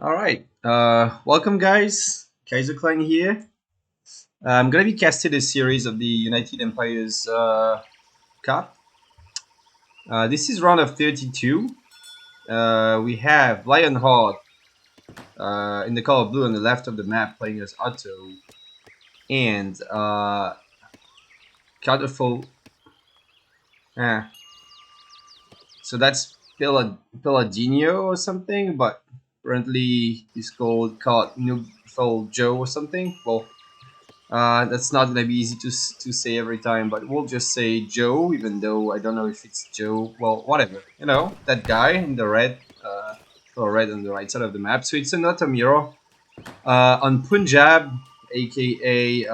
Alright, welcome guys, Kaiser Klein here. I'm gonna be casting a series of the United Empires Cup. This is round of 32. We have Lionheart in the color blue on the left of the map playing as Otto, and colorful. So that's Peladino or something, but apparently he's called Noobful Joe or something. Well, that's not gonna be easy to say every time, but we'll just say Joe, even though I don't know if it's Joe. Well, whatever. You know, that guy in the red, or red on the right side of the map. So it's another mirror on Punjab, aka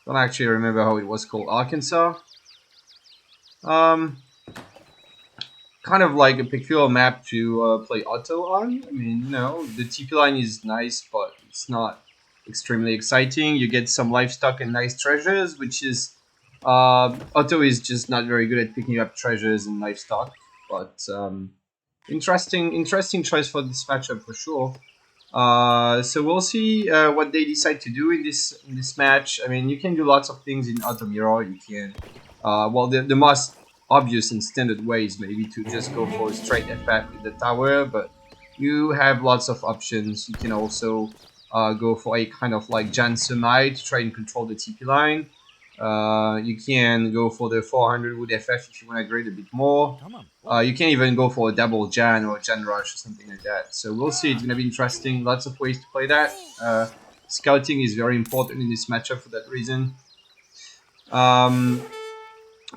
don't actually remember how it was called, Arkansas. Um, Kind of like a peculiar map to play Otto on. I mean, you know, the TP line is nice, but it's not extremely exciting. You get some livestock and nice treasures, which is Otto is just not very good at picking up treasures and livestock. But interesting choice for this matchup for sure. So we'll see what they decide to do in this match. I mean, you can do lots of things in Otto Mirror. You can, well, the most obvious and standard way is maybe to just go for a straight FF with the tower, but you have lots of options. You can also go for a kind of like Jan Semai to try and control the TP line. You can go for the 400 wood FF if you want to grade a bit more. You can even go for a double Jan or a Jan Rush or something like that. So we'll see. It's going to be interesting. Lots of ways to play that. Scouting is very important in this matchup for that reason.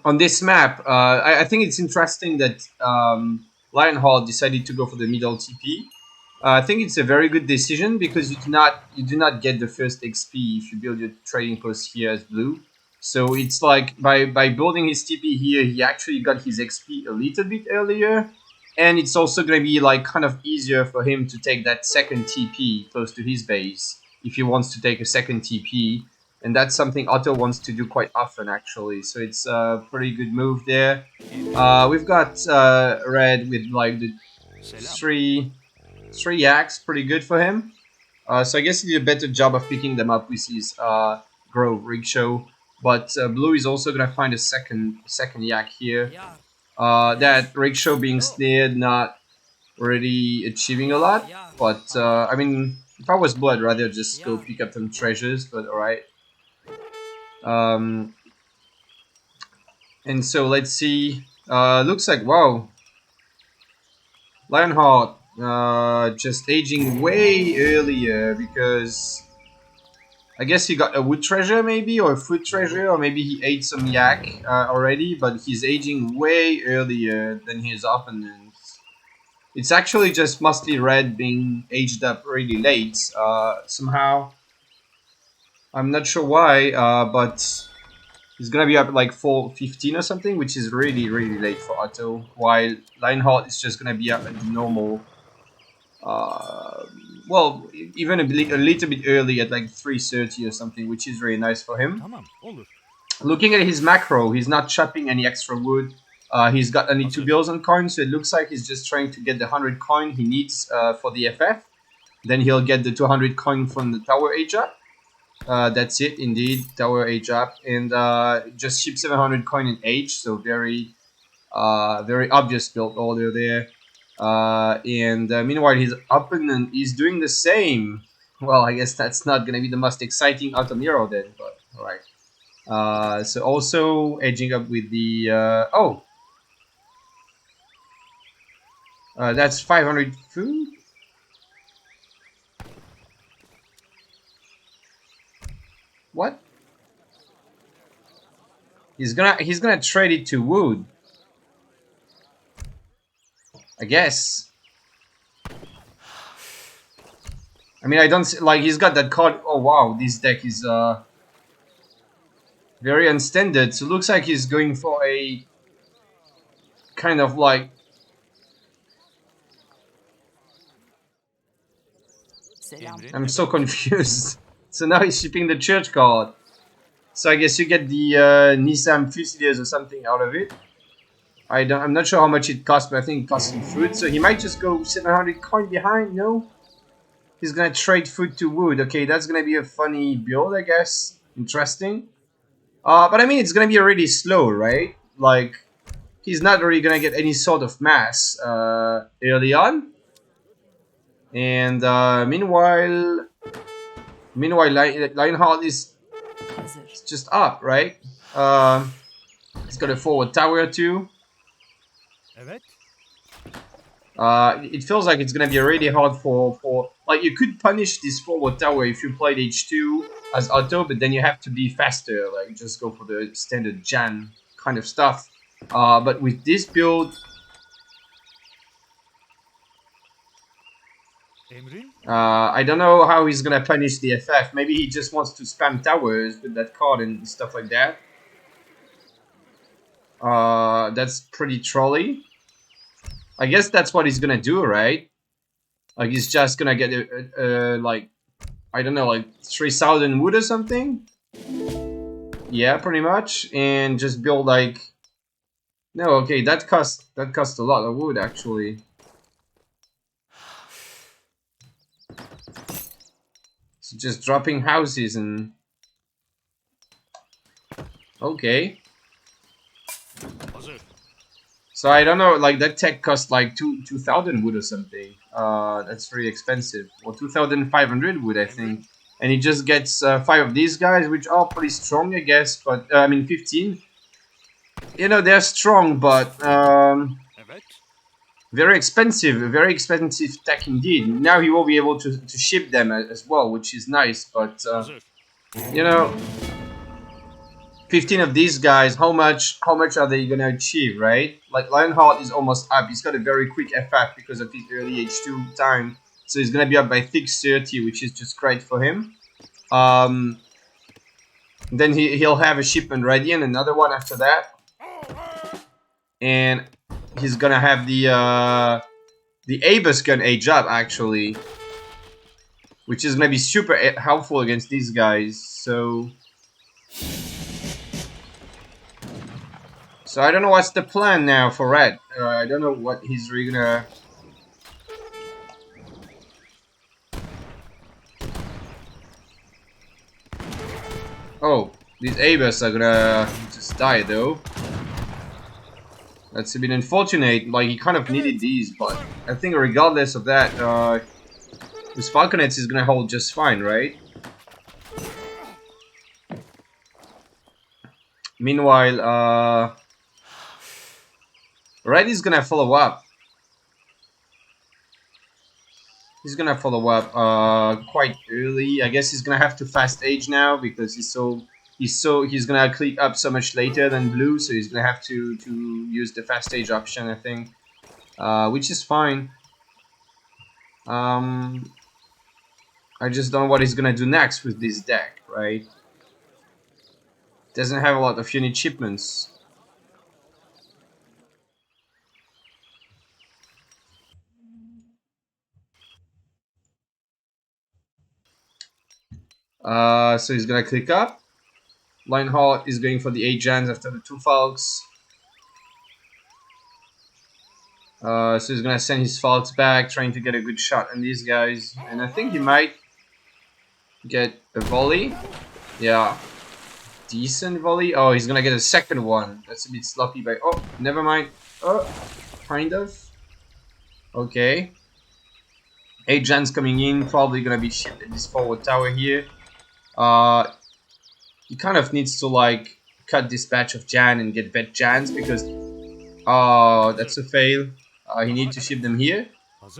On this map, I think it's interesting that Lionheart decided to go for the middle TP. I think it's a very good decision because you do not get the first XP if you build your trading post here as blue. So it's like by building his TP here, he actually got his XP a little bit earlier, and it's also gonna be like kind of easier for him to take that second TP close to his base if he wants to take a second TP, and that's something Otto wants to do quite often actually. So it's a pretty good move there. We've got red with like the three yaks, pretty good for him. So I guess he did a better job of picking them up with his Grove Rickshaw. But blue is also gonna find a second yak here. That Rickshaw being snared, not really achieving a lot. But I mean, if I was blue, I'd rather just go pick up some treasures. But alright. And so let's see. Looks like wow, Lionheart just aging way earlier because I guess he got a wood treasure maybe, or a food treasure, or maybe he ate some yak already, but he's aging way earlier than his opponents. It's actually just mostly red being aged up really late somehow. I'm not sure why, but he's gonna be up at like 4:15 or something, which is really late for Otto, while Lionheart is just gonna be up at the normal well, even a little bit early at like 3:30 or something, which is really nice for him. Looking at his macro, he's not chopping any extra wood. He's got only 2 bills on coin, so it looks like he's just trying to get the 100 coin he needs for the FF. Then he'll get the 200 coin from the tower age up. That's it, indeed, tower age up, and just ship 700 coin in age. So very obvious build order there. And meanwhile, his opponent is doing the same. Well, I guess that's not going to be the most exciting Automiro then, but alright. So also edging up with the... that's 500 food? What? He's gonna trade it to wood. I guess. I mean, I don't see, like, he's got that card. Oh wow, this deck is very unstandard. So it looks like he's going for a kind of like... I'm so confused. So now he's shipping the church card. So I guess you get the Nissan Fusiliers or something out of it. I'm not sure how much it costs, but I think it costs him food. So he might just go 700 coin behind. No, he's gonna trade food to wood. Okay, that's gonna be a funny build, I guess. Interesting. But I mean, it's gonna be really slow, right? Like, he's not really gonna get any sort of mass early on. And meanwhile, Lionheart is just up, right? He's got a forward tower too. It feels like it's gonna be really hard for like, you could punish this forward tower if you played H2 as auto, but then you have to be faster, like just go for the standard Jan kind of stuff. But with this build, I don't know how he's gonna punish the FF. Maybe he just wants to spam towers with that card and stuff like that. That's pretty trolly. I guess that's what he's gonna do, right? Like, he's just gonna get like, I don't know, like 3,000 wood or something. Yeah, pretty much, and just build like. No, okay, that cost a lot of wood actually. So just dropping houses and. Okay. So I don't know, like that tech cost like 2,000 wood or something. That's very expensive. Or 2,500 wood, I think. And he just gets 5 of these guys, which are pretty strong, I guess. But I mean, 15. You know, they're strong, but very expensive tech indeed. Now he will be able to ship them as well, which is nice. But you know. 15 of these guys, how much are they gonna achieve, right? Like, Lionheart is almost up. He's got a very quick FF because of his early H2 time. So he's gonna be up by 630, which is just great for him. Then he'll have a shipment ready and another one after that. And he's gonna have the Abus gun age up, actually. Which is gonna be super helpful against these guys, so I don't know what's the plan now for Red. I don't know what he's really gonna. Oh, these Abus are gonna just die though. That's a bit unfortunate. Like, he kind of needed these, but I think regardless of that, this Falconets is gonna hold just fine, right? Meanwhile, Red is gonna follow up. He's gonna follow up quite early. I guess he's gonna have to fast age now because he's gonna click up so much later than blue, so he's gonna have to use the fast age option, I think, which is fine. I just don't know what he's gonna do next with this deck, right? Doesn't have a lot of unit shipments. So he's gonna click up. Lionheart is going for the 8 gens after the 2 Falks. So he's gonna send his Falks back, trying to get a good shot on these guys. And I think he might get a volley. Yeah. Decent volley. Oh, he's gonna get a second one. That's a bit sloppy, but oh, never mind. Oh, kind of. Okay. 8 gens coming in, probably gonna be shipped at this forward tower here. He kind of needs to like cut this batch of Jan and get vet Jans because oh, that's a fail. He needs to ship them here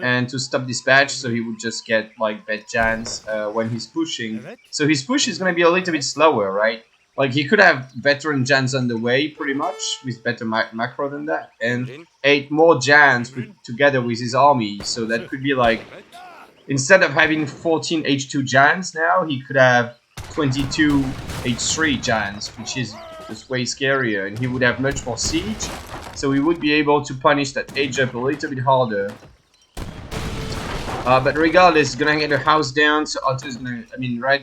and to stop this batch, so he would just get like vet Jans when he's pushing. So his push is gonna be a little bit slower, right? Like, he could have veteran Jans on the way pretty much with better macro than that, and 8 more Jans together with his army. So that could be like, instead of having 14 H2 Jans now, he could have 22 H3 Jans, which is just way scarier, and he would have much more siege, so he would be able to punish that age up a little bit harder. But regardless, he's gonna get a house down, so Red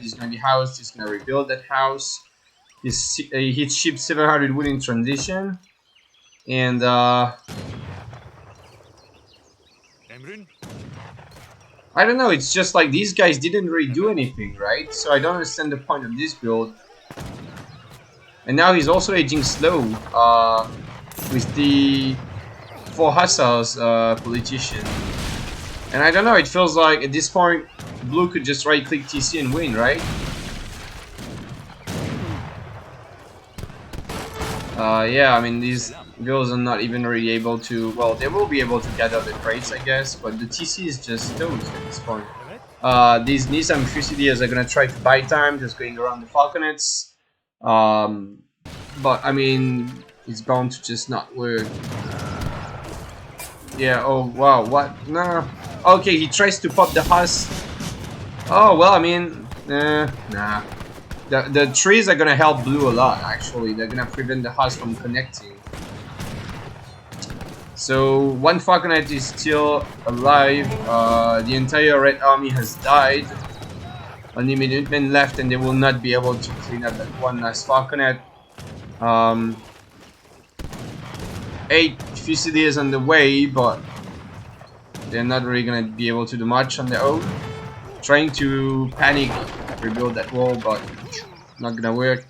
is gonna be housed, he's gonna rebuild that house. He shipped 700 wood in transition. And I don't know, it's just like these guys didn't really do anything, right? So I don't understand the point of this build. And now he's also aging slow with the 4 hussars politician. And I don't know, it feels like at this point blue could just right click TC and win, right? Yeah, I mean these girls are not even really able to, well, they will be able to gather the crates I guess, but the TC is just toast at this point. These Nissan Fusiliers are gonna try to buy time, just going around the Falconets. But I mean, it's bound to just not work. Yeah, oh wow, what? No. Okay, he tries to pop the husk. Oh, well, I mean, nah. The trees are gonna help blue a lot, actually. They're gonna prevent the husk from connecting. So, one Falconet is still alive. The entire red army has died. Only Minutemen left, and they will not be able to clean up that one last Falconet. 8 Fusiliers on the way, but they're not really gonna be able to do much on their own. Trying to panic, rebuild that wall, but not gonna work.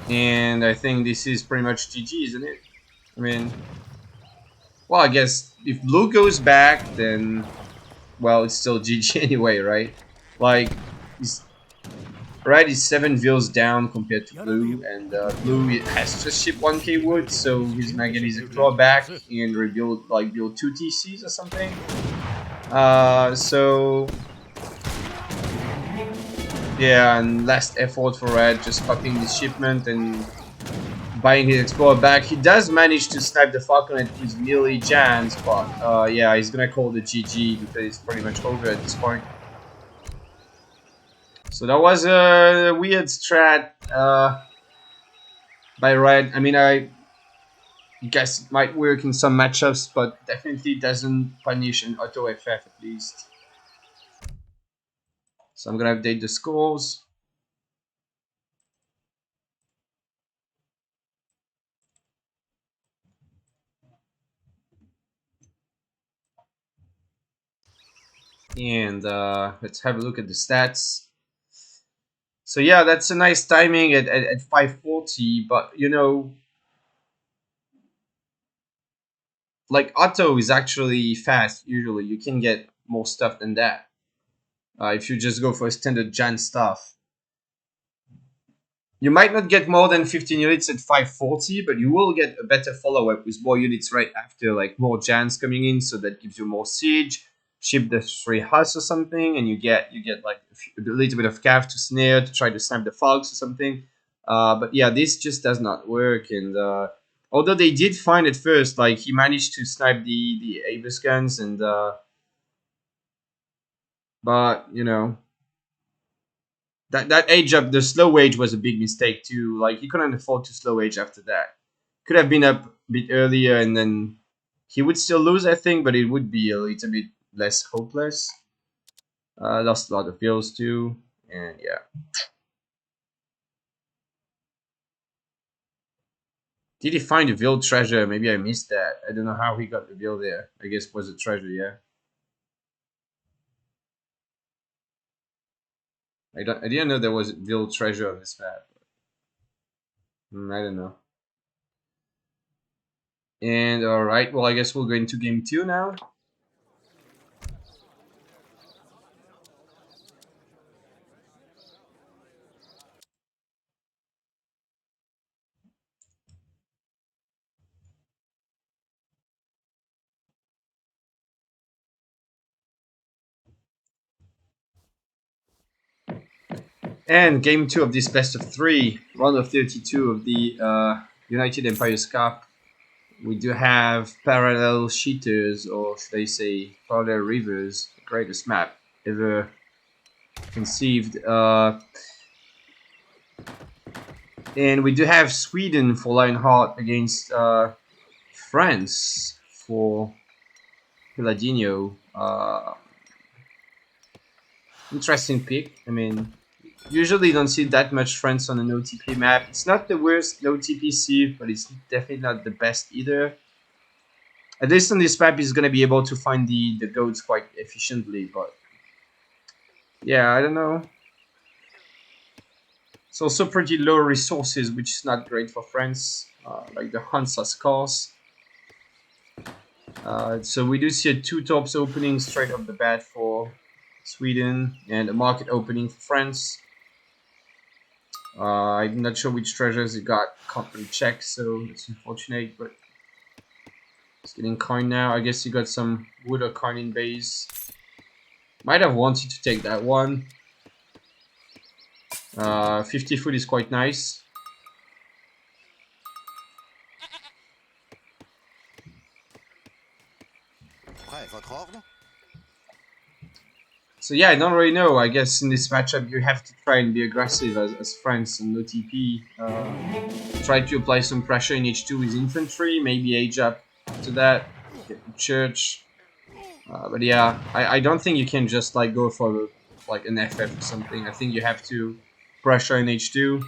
And I think this is pretty much GG, isn't it? I mean, well, I guess if blue goes back, then, well, it's still GG anyway, right? Like, red is 7 vills down compared to blue, and blue has just shipped 1k wood, so he's gonna get his claw back and rebuild, like, build 2 TCs or something. So yeah, and last effort for red, just copying this shipment and buying his explorer back. He does manage to snipe the Falconet with melee jams, but yeah, he's gonna call the GG because it's pretty much over at this point. So that was a weird strat by red. I mean, I guess it might work in some matchups, but definitely doesn't punish an auto FF at least. So I'm gonna update the scores. And let's have a look at the stats. So yeah, that's a nice timing at 540, but you know, like auto is actually fast usually. You can get more stuff than that if you just go for standard Jan stuff. You might not get more than 15 units at 540, but you will get a better follow-up with more units right after, like more Jans coming in, so that gives you more siege. Ship the 3 Huss or something, and you get like a little bit of Cav to snare to try to snap the Fogs or something. But yeah, this just does not work, and although they did find at first, like he managed to snipe the Avis guns, and but you know, that age up, the slow age was a big mistake too. Like he couldn't afford to slow age after that. Could have been up a bit earlier, and then he would still lose, I think, but it would be a little bit less hopeless. Lost a lot of vills too, and yeah. Did he find a vill treasure? Maybe I missed that. I don't know how he got the vill there. I guess it was a treasure, yeah. I didn't know there was a vill treasure on this map. I don't know. And alright, well I guess we'll go into game 2 now. And game 2 of this best of 3, round of 32 of the United Empires Cup. We do have parallel cheaters, or should I say parallel rivers, greatest map ever conceived. And we do have Sweden for Lionheart against France for Peladiño. Interesting pick. I mean, usually you don't see that much friends on an OTP map. It's not the worst OTP sieve, but it's definitely not the best either. At least on this map, he's gonna be able to find the goats quite efficiently. But yeah, I don't know. It's also pretty low resources, which is not great for France. Like the hunts are scarce. So we do see a 2 tops opening straight off the bat for Sweden and a market opening for France. I'm not sure which treasures he got. Can't really check, so it's unfortunate. But he's getting coin now. I guess he got some wood or coin in base. Might have wanted to take that one. 50 foot is quite nice. So yeah, I don't really know. I guess in this matchup you have to try and be aggressive as France and no TP. Try to apply some pressure in H2 with infantry, maybe age up to that, get the church. But yeah, I don't think you can just like go for like an FF or something. I think you have to pressure in H2.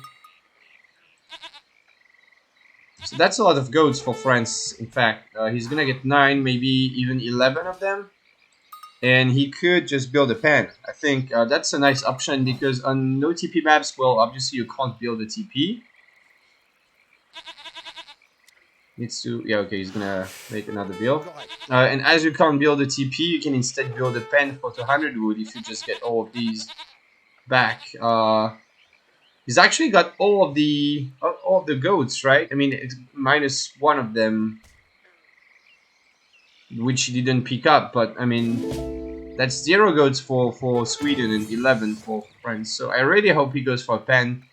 So that's a lot of goats for France, in fact. He's gonna get 9, maybe even 11 of them. And he could just build a pen. I think that's a nice option because on no TP maps, well, obviously you can't build a TP. Needs to, yeah, okay, he's gonna make another build. And as you can't build a TP, you can instead build a pen for 200 wood if you just get all of these back. He's actually got all of the goats, right? I mean, it's minus 1 of them, which he didn't pick up, but I mean, that's 0 goats for Sweden and 11 for France. So I really hope he goes for a pen.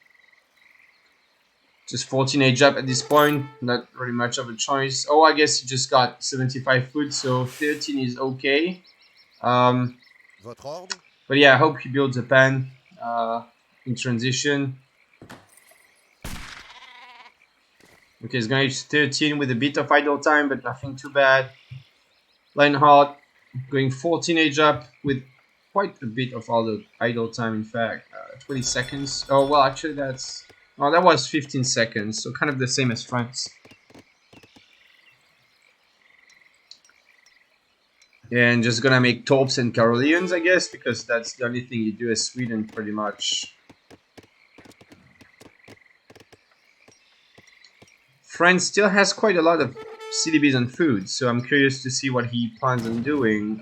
Just 14 age up at this point, not really much of a choice. Oh, I guess he just got 75 foot, so 13 is okay. But yeah, I hope he builds a pen in transition. Okay, he's gonna use 13 with a bit of idle time, but nothing too bad. Lionheart going 14 age up with quite a bit of idle time, in fact. 20 seconds. Oh, well, actually, that's... Oh, that was 15 seconds, so kind of the same as France. And just gonna make Torps and Caroleans, I guess, because that's the only thing you do as Sweden, pretty much. France still has quite a lot of CDBs and food, so I'm curious to see what he plans on doing.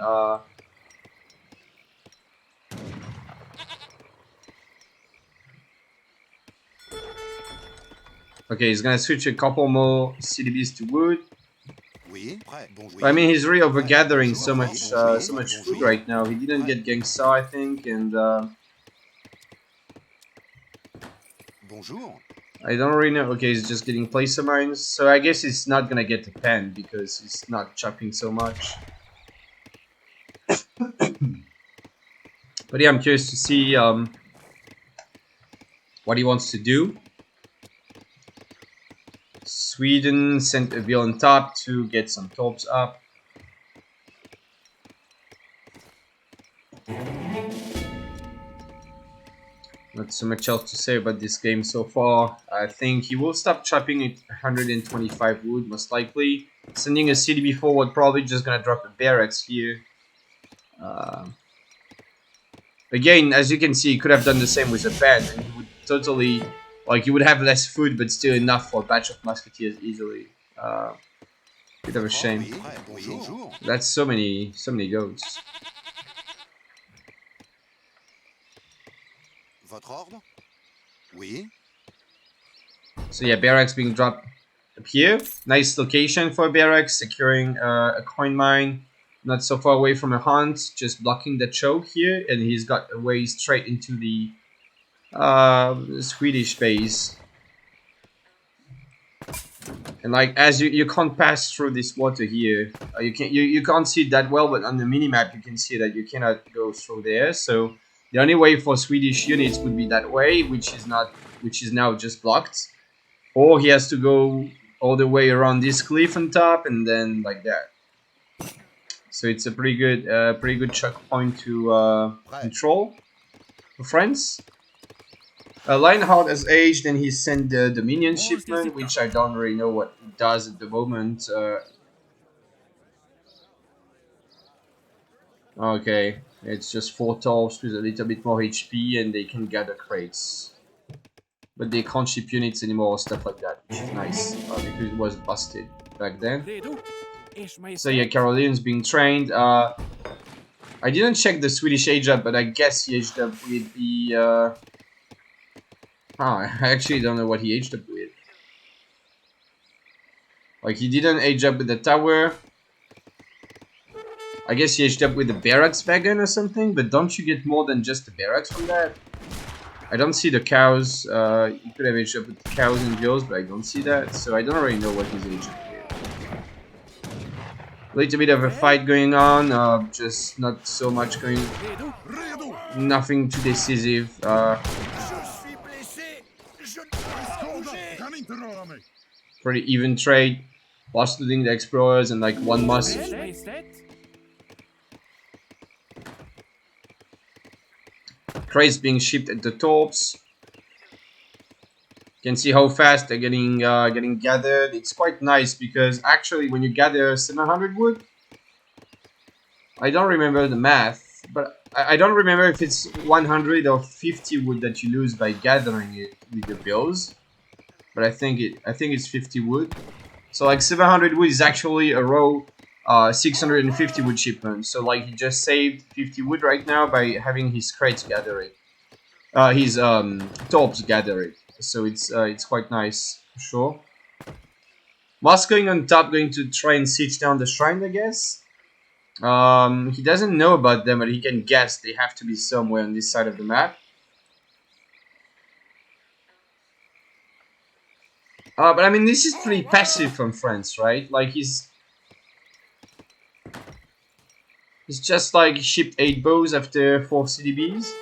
Okay, he's gonna switch a couple more CDBs to wood. I mean, he's really overgathering so much food right now. He didn't get Gangsa, I think, and I don't really know. Okay, he's just getting placer mines, so I guess he's not gonna get the pen because he's not chopping so much. But yeah, I'm curious to see what he wants to do. Sweden sent a bill on top to get some torps up. Not so much else to say about this game so far. I think he will stop chopping at 125 wood, most likely. Sending a CDB forward, probably just gonna drop a barracks here. Again, as you can see, he could have done the same with a pen, and he would totally... Like, you would have less food, but still enough for a batch of musketeers easily. Bit of a shame. That's so many goats. So yeah, barracks being dropped up here. Nice location for a barracks, securing a coin mine. Not so far away from a hunt, just blocking the choke here, and he's got a way straight into the Swedish base. And like, as you can't pass through this water here, you can't see it that well, but on the minimap you can see that you cannot go through there. So the only way for Swedish units would be that way, which is now just blocked, or he has to go all the way around this cliff on top and then like that. So it's a pretty good choke point to control. France. Lionheart has aged and he sent the Dominion shipment, which I don't really know what it does at the moment. Okay, it's just 4 torps with a little bit more HP and they can gather crates. But they can't ship units anymore, stuff like that, which is nice, because it was busted back then. So yeah, Caroline's being trained. I didn't check the Swedish age up, but I guess he aged up with the... I actually don't know what he aged up with. Like, he didn't age up with the tower. I guess he aged up with the barracks wagon or something, but don't you get more than just the barracks from that? I don't see the cows. You could have aged up with the cows and girls, but I don't see that, so I don't really know what he's aged up with. A little bit of a fight going on, just not so much going... Nothing too decisive. Pretty even trade. Lost looting the explorers and like 1 must. Crates being shipped at the torps. You can see how fast they're getting gathered. It's quite nice because actually when you gather 700 wood, I don't remember the math, but I don't remember if it's 100 or 50 wood that you lose by gathering it with your bills. But I think it's 50 wood. So like 700 wood is actually a row 650 wood shipment. So like he just saved 50 wood right now by having his crates gather it. His torps gather it. So it's quite nice for sure. Moss going on top, going to try and siege down the shrine, I guess. He doesn't know about them, but he can guess they have to be somewhere on this side of the map. But I mean, this is pretty passive from France, right? Like he's just like shipped 8 bows after 4 CDBs.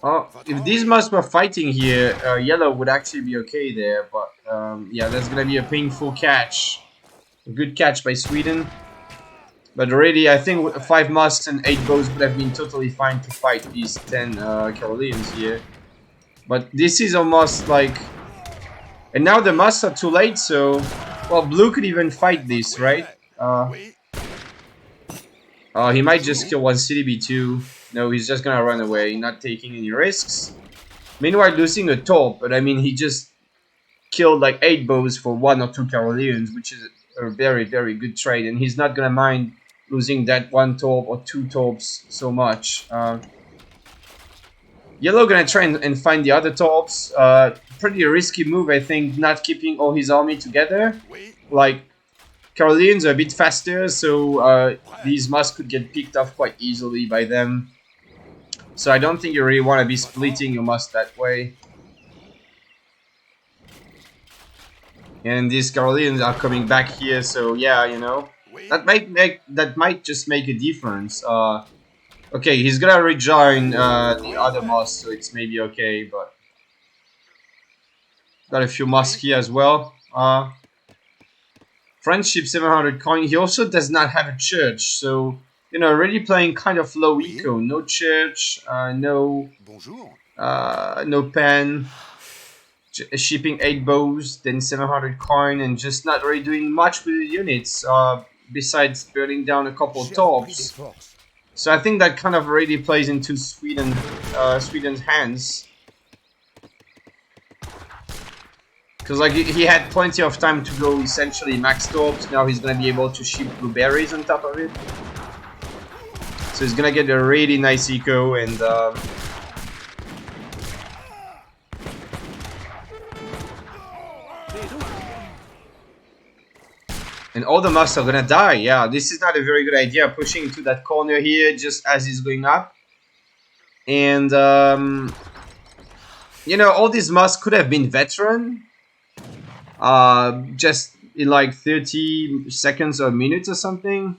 Oh, if these Musks were fighting here, yellow would actually be okay there. But yeah, that's gonna be a painful catch. A good catch by Sweden. But already, I think 5 Musks and 8 bows would have been totally fine to fight these 10 Carolinians here. But this is almost like... And now the Musks are too late, so... Well, blue could even fight this, right? He might just kill 1 CDB too. No, he's just gonna run away, not taking any risks. Meanwhile, losing a torp, but I mean, he just killed like 8 bows for 1 or 2 Carolinians, which is a very, very good trade. And he's not gonna mind losing that 1 torp or 2 torps so much. Yellow gonna try and find the other torps. Pretty risky move, I think, not keeping all his army together. Like, Carolinians are a bit faster, so these Musks could get picked off quite easily by them. So I don't think you really want to be splitting your Musks that way. And these Carolinians are coming back here, so yeah, you know, that might just make a difference. Okay, he's gonna rejoin the other Musks, so it's maybe okay, but got a few Musks here as well. Friendship 700 coin. He also does not have a church, so you know, already playing kind of low eco. No church, no pen. Shipping 8 bows, then 700 coin, and just not really doing much with the units. Besides burning down a couple of torps. So I think that kind of already plays into Sweden's hands. Because like he had plenty of time to go essentially max torps. Now he's gonna be able to ship blueberries on top of it. So he's gonna get a really nice eco and all the Musks are gonna die. Yeah, this is not a very good idea, pushing into that corner here just as he's going up. And you know, all these Musks could have been veteran. Just in like 30 seconds or minutes or something.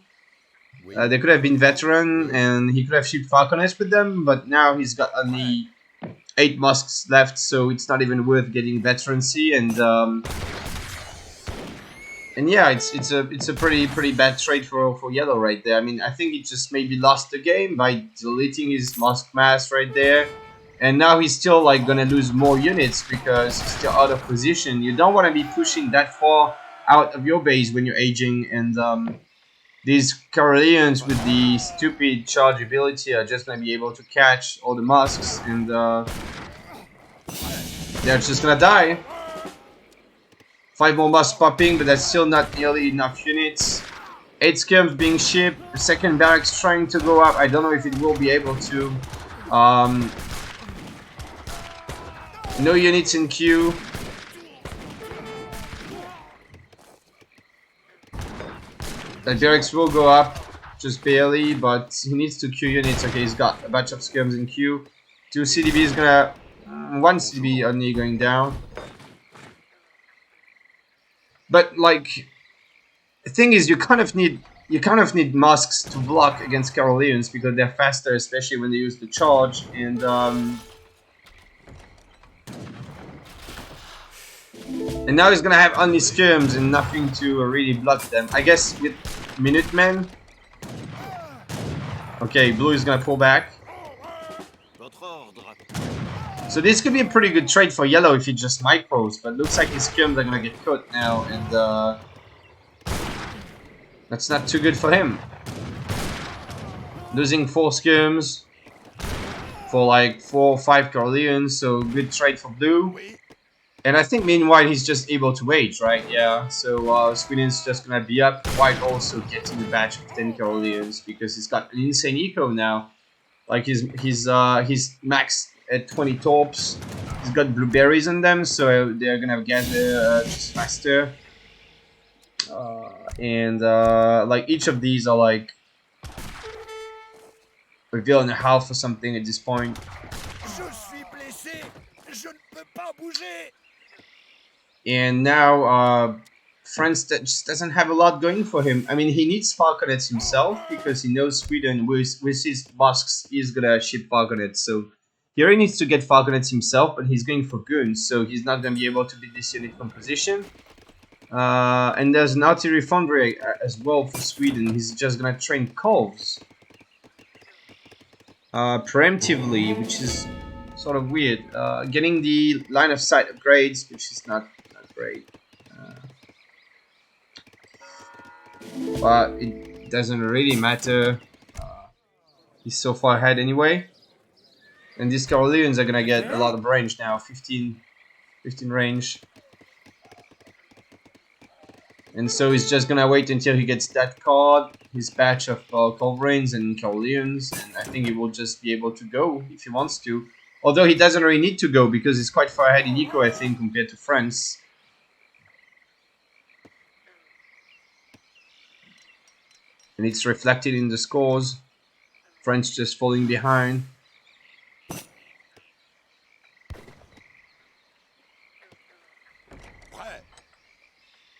They could have been veteran and he could have shipped Falconets with them, but now he's got only 8 Musks left, so it's not even worth getting veterancy. And And yeah, it's a pretty bad trade for yellow right there. I mean, I think he just maybe lost the game by deleting his Musk Mass right there, and now he's still like gonna lose more units because he's still out of position. You don't want to be pushing that far out of your base when you're aging, and these Caroleans with the stupid charge ability are just gonna be able to catch all the Musks, and they're just gonna die. 5 more Musks popping, but that's still not nearly enough units. 8 skirms being shipped. The second barracks trying to go up. I don't know if it will be able to. No units in queue. That barracks will go up, just barely, but he needs to queue units. Okay, he's got a bunch of skirms in queue. 2 CDB is gonna... 1 CDB only going down. But like, the thing is, you kind of need Musks to block against Caroleans because they're faster, especially when they use the charge. And now he's gonna have only skirms and nothing to really block them. I guess with Minutemen. Okay, blue is gonna pull back. So this could be a pretty good trade for yellow if he just micros, but looks like his skirms are gonna get cut now, and that's not too good for him. Losing 4 skirms for like 4 or 5 Caroleans, so good trade for blue. And I think meanwhile he's just able to wage, right? Yeah, so Sweden's just gonna be up, white also getting a batch of 10 Caroleans because he's got an insane eco now. Like he's maxed at 20 torps. He's got blueberries on them, so they're gonna gather just faster. Like each of these are like a villain and a half or something at this point. And now France just doesn't have a lot going for him. I mean, he needs falconets himself because he knows Sweden with his Musks is gonna ship falconets. So he already needs to get falconets himself, but he's going for goons, so he's not gonna be able to beat this unit composition. And there's an artillery foundry as well for Sweden. He's just gonna train Corvs preemptively, which is sort of weird. Getting the line of sight upgrades, which is not great. But it doesn't really matter. He's so far ahead anyway. And these Caroleans are gonna get a lot of range now. 15 range. And so he's just gonna wait until he gets that card, his batch of Culverines and Caroleans, and I think he will just be able to go if he wants to. Although he doesn't really need to go because he's quite far ahead in eco, I think, compared to France. And it's reflected in the scores. France just falling behind.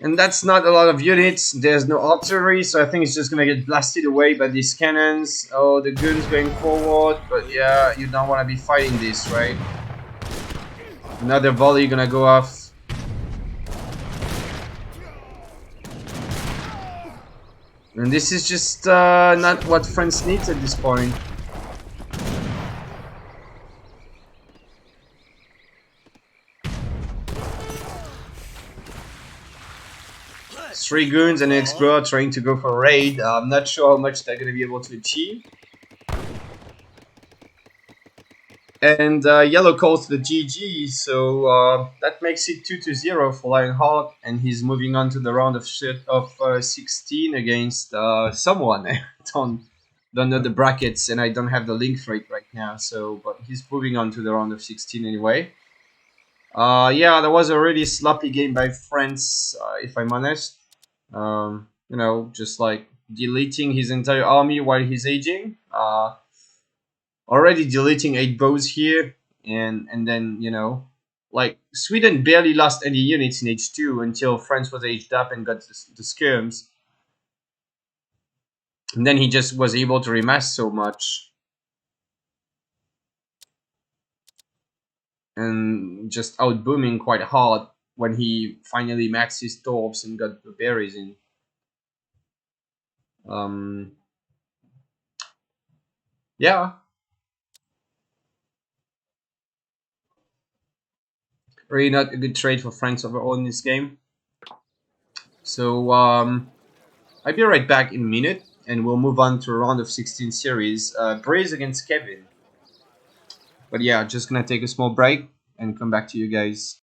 And that's not a lot of units. There's no artillery, so I think it's just gonna get blasted away by these cannons. Oh, the guns going forward, but yeah, you don't want to be fighting this, right? Another volley gonna go off. And this is just not what France needs at this point. Three goons and an explorer trying to go for a raid. I'm not sure how much they're going to be able to achieve. And yellow calls the GG, so that makes it 2-0 for Lionheart, and he's moving on to the round of 16 against someone. I don't know the brackets, and I don't have the link for it right now. So, but he's moving on to the round of 16 anyway. Yeah, there was a really sloppy game by France, if I'm honest. You know, just like deleting his entire army while he's aging. Already deleting 8 bows here, and then, you know, like Sweden barely lost any units in H2 until France was aged up and got the skirms. And then he just was able to remass so much. And just out booming quite hard. when he finally maxed his torps and got the berries in. Yeah, really not a good trade for France overall in this game. So I'll be right back in a minute, and we'll move on to a round of 16 series. Braze against Kévin. But yeah, just gonna take a small break and come back to you guys.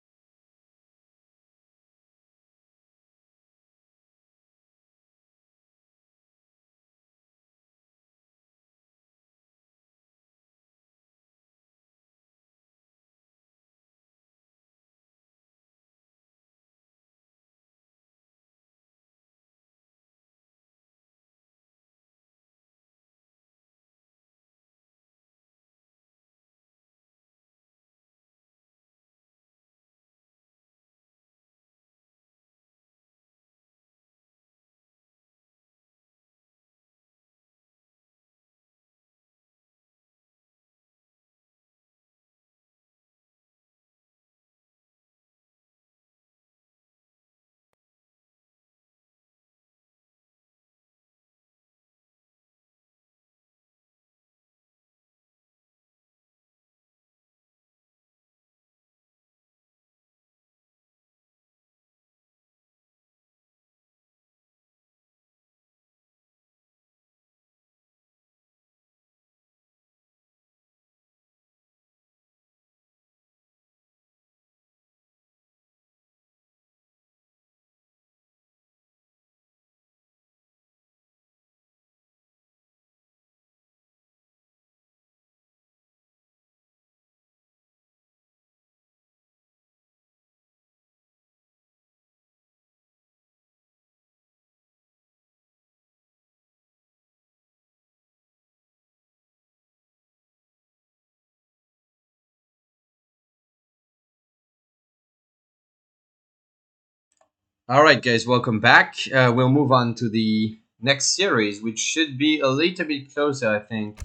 Alright guys, welcome back. We'll move on to the next series, which should be a little bit closer, I think.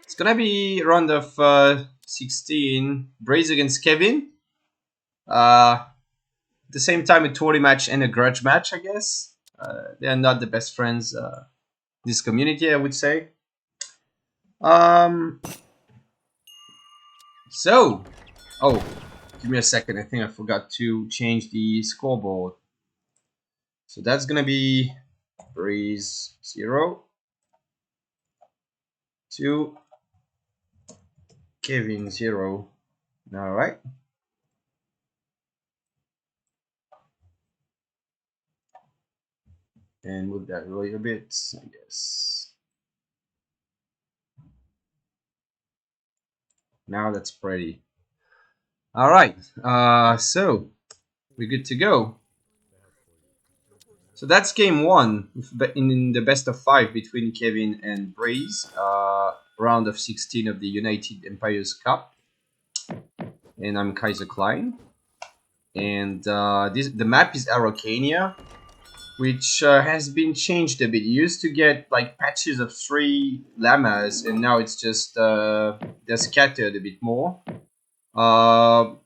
It's gonna be round of 16, Braze against Kévin. At the same time, a tourney match and a grudge match, I guess. They are not the best friends, this community, I would say. So, oh, give me a second. I think I forgot to change the scoreboard. So that's gonna be Breeze 0 to Kévin 0. All right. And move that a little bit, I guess. Now that's pretty. All right. So we're good to go. So that's game one in the best of 5 between Kévin and Breeze. Round of 16 of the United Empires Cup. And I'm Kaiser Klein. And the map is Araucania, which has been changed a bit. You used to get like patches of 3 llamas, and now it's just they're scattered a bit more.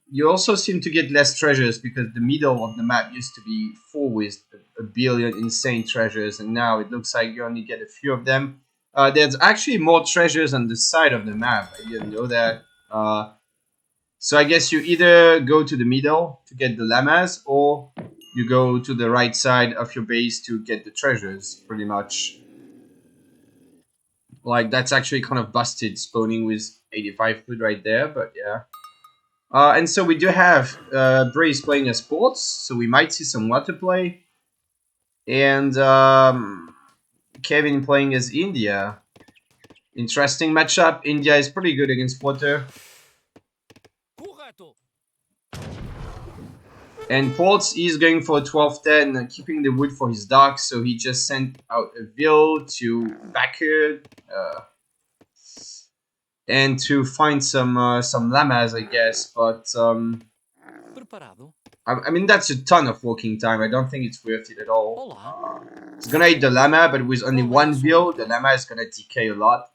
You also seem to get less treasures because the middle of the map used to be full with a billion insane treasures, and now it looks like you only get a few of them. There's actually more treasures on the side of the map. I didn't know that. So I guess you either go to the middle to get the llamas, or you go to the right side of your base to get the treasures, pretty much. Like, that's actually kind of busted, spawning with 85 food right there, but yeah. And so we do have Breeze playing as sports, so we might see some water play. And Kévin playing as India. Interesting matchup. India is pretty good against water. And Ports is going for a 12-10, keeping the wood for his dock, so he just sent out a Vil to Backer and to find some llamas, I guess. But I mean, that's a ton of walking time. I don't think it's worth it at all. He's gonna eat the llama, but with only 1 Vil, the llama is gonna decay a lot.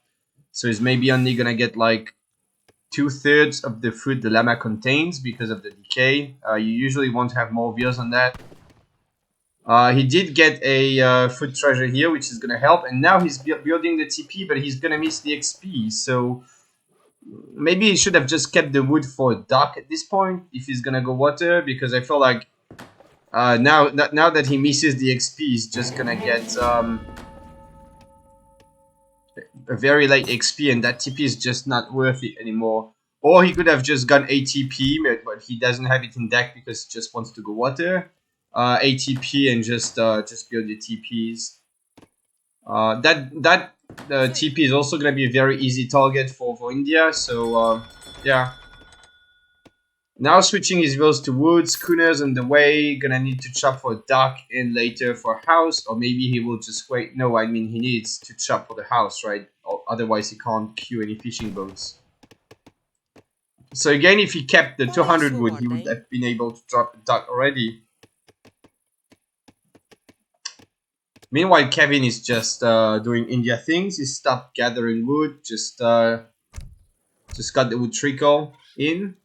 So he's maybe only gonna get like 2/3 of the food the llama contains because of the decay. You usually won't have more wheels on that. He did get a food treasure here, which is gonna help, and now he's building the TP, but he's gonna miss the XP. So maybe he should have just kept the wood for a dock at this point if he's gonna go water, because I feel like now that he misses the XP, he's just gonna get a very late XP, and that TP is just not worth it anymore. Or he could have just gone ATP, but he doesn't have it in deck because he just wants to go water. ATP and just build the TPs. That TP is also gonna be a very easy target for India. So yeah. Now switching his wheels to wood, schooners on the way, gonna need to chop for a dock and later for a house, or maybe he will just wait. No, I mean he needs to chop for the house, right? Or otherwise he can't queue any fishing boats. So again, if he kept the 200 wood, he would have been able to drop a dock already. Meanwhile, Kévin is just doing India things. He stopped gathering wood, just got the wood trickle in.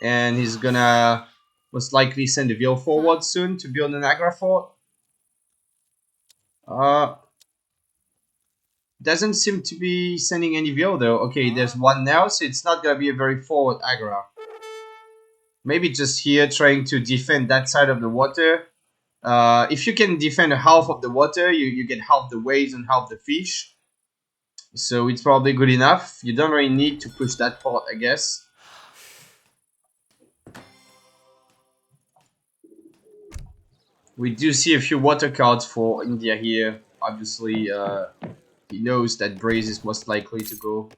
And he's gonna most likely send a wheel forward soon to build an Agra fort. Doesn't seem to be sending any wheel though. Okay, there's one now, so it's not gonna be a very forward Agra. Maybe just here trying to defend that side of the water. If you can defend half of the water, you get half the waves and half the fish. So it's probably good enough. You don't really need to push that part, I guess. We do see a few water cards for India here. Obviously, he knows that Braze is most likely to go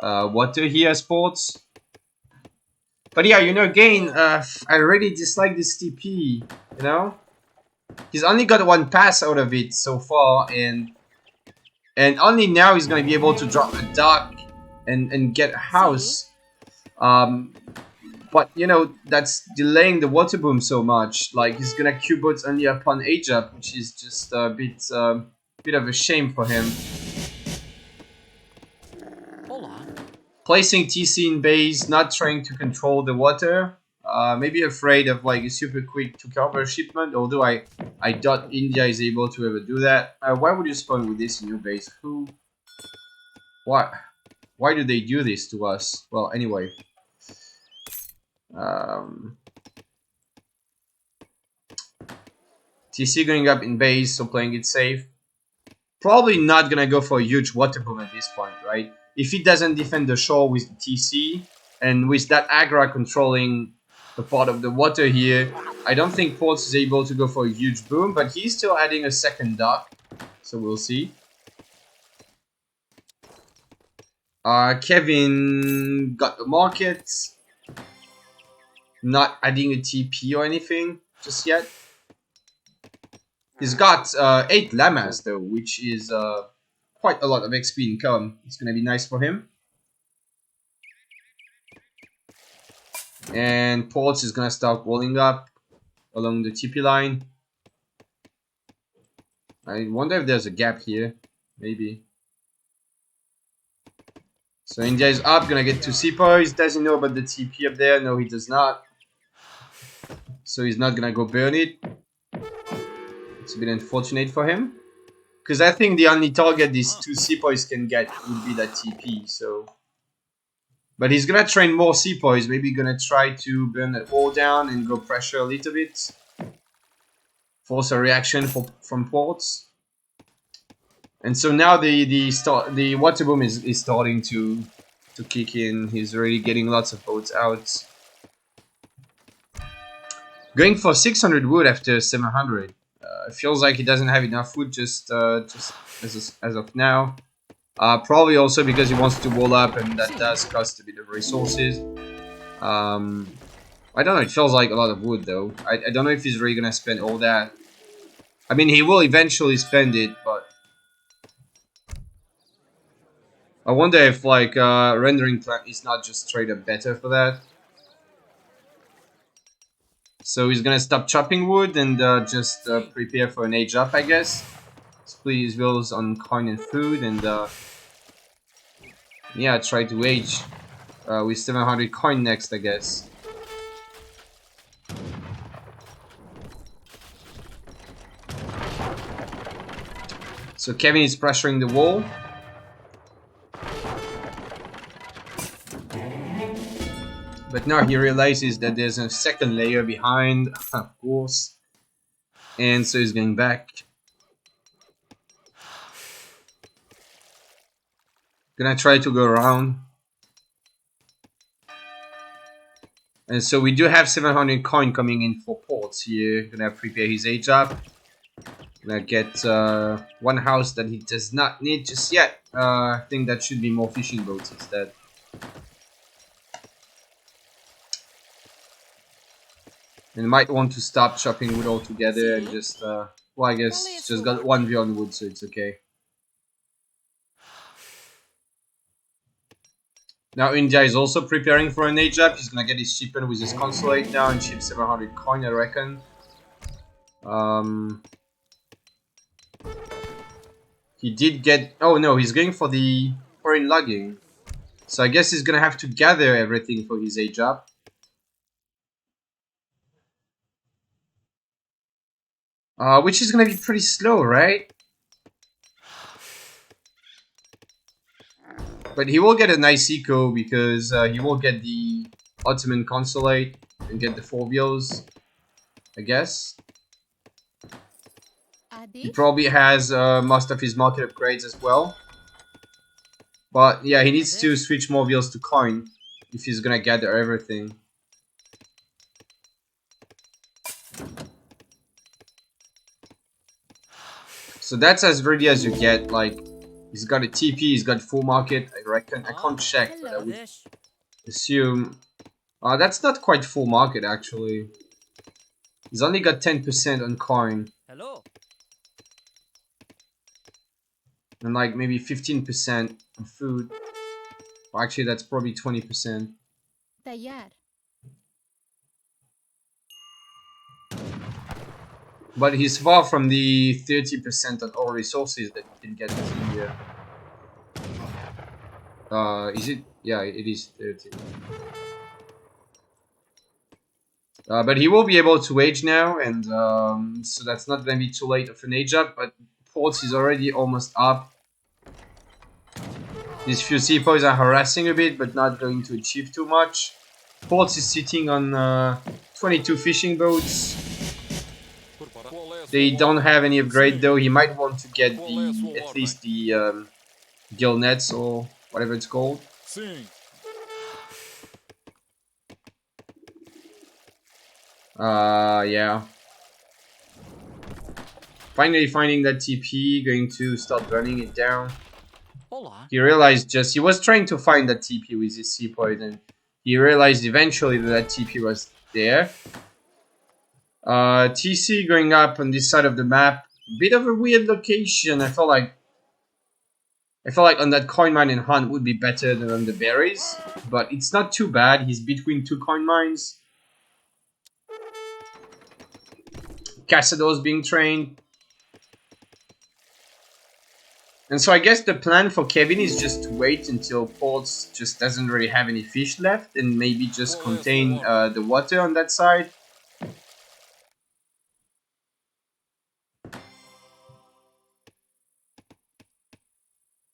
water here sports. But yeah, you know, again, I really dislike this TP, you know? He's only got one pass out of it so far, and only now he's going to be able to drop a dock and get a house. But, you know, that's delaying the water boom so much. Like, he's gonna queue boats only upon age up, which is just a bit of a shame for him. Placing TC in base, not trying to control the water. Maybe afraid of, like, a super quick to cover shipment, although I doubt India is able to ever do that. Why would you spawn with this in your base? What? Why do they do this to us? Well, anyway. TC going up in base, so playing it safe. Probably not gonna go for a huge water boom at this point, right? If he doesn't defend the shore with the TC, and with that Agra controlling the part of the water here, I don't think Ports is able to go for a huge boom, but he's still adding a second dock, so we'll see. Kévin got the market. Not adding a TP or anything just yet. He's got 8 llamas though, which is quite a lot of XP income. It's gonna be nice for him. And Ports is gonna start rolling up along the TP line. I wonder if there's a gap here. Maybe. So India is up, gonna get 2 sepoys. Does he know about the TP up there? No, he does not. So he's not gonna go burn it. It's a bit unfortunate for him. Because I think the only target these 2 sepoys can get would be that TP, so... But he's gonna train more sepoys, maybe gonna try to burn that wall down and go pressure a little bit. Force a reaction from ports. And so now the water boom is starting to kick in. He's already getting lots of boats out. Going for 600 wood after 700. It feels like he doesn't have enough wood just as of now. Probably also because he wants to wall up, and that does cost a bit of resources. I don't know, it feels like a lot of wood though. I don't know if he's really gonna spend all that. I mean, he will eventually spend it, but... I wonder if, like, rendering plant is not just straight up better for that. So he's gonna stop chopping wood and just prepare for an age up, I guess. Split his wheels on coin and food and yeah, try to age. with 700 coin next, I guess. So Kévin is pressuring the wall. But now he realizes that there's a second layer behind, of course. And so he's going back. Gonna try to go around. And so we do have 700 coin coming in for ports here. Gonna prepare his age up. Gonna get one house that he does not need just yet. I think that should be more fishing boats instead. And might want to stop chopping wood altogether and just, well, I guess just got one view on wood, so it's okay. Now India is also preparing for an age up. He's gonna get his shipment with his consulate now and ship 700 coin, I reckon. He did get... Oh no, he's going for the foreign logging. So I guess he's gonna have to gather everything for his age up. Which is gonna be pretty slow, right? But he will get a nice eco because he will get the Ottoman consulate and get the 4 wheels, I guess. He probably has most of his market upgrades as well. But yeah, he needs to switch more wheels to coin if he's gonna gather everything. So that's as ready as you get. Like, he's got a TP, he's got full market, I reckon. I can't check, but I would assume... that's not quite full market, actually. He's only got 10% on coin. Hello. And like maybe 15% on food. Well, actually, that's probably 20%. But he's far from the 30% on all resources that you can get in here. Is it? Yeah, it is 30. But he will be able to age now, and so that's not going to be too late of an age up. But ports is already almost up. These few seapoys are harassing a bit, but not going to achieve too much. Ports is sitting on 22 fishing boats. They don't have any upgrade though. He might want to get the at least the gill nets or whatever it's called. Yeah. Finally finding that TP, going to start burning it down. He realized he was trying to find that TP with his seapoid, and he realized eventually that TP was there. TC going up on this side of the map. Bit of a weird location. I felt like on that coin mine in Hunt would be better than on the berries, but it's not too bad. He's between 2 coin mines. Cassador's being trained. And so I guess the plan for Kévin is just to wait until Ports just doesn't really have any fish left and maybe just contain the water on that side.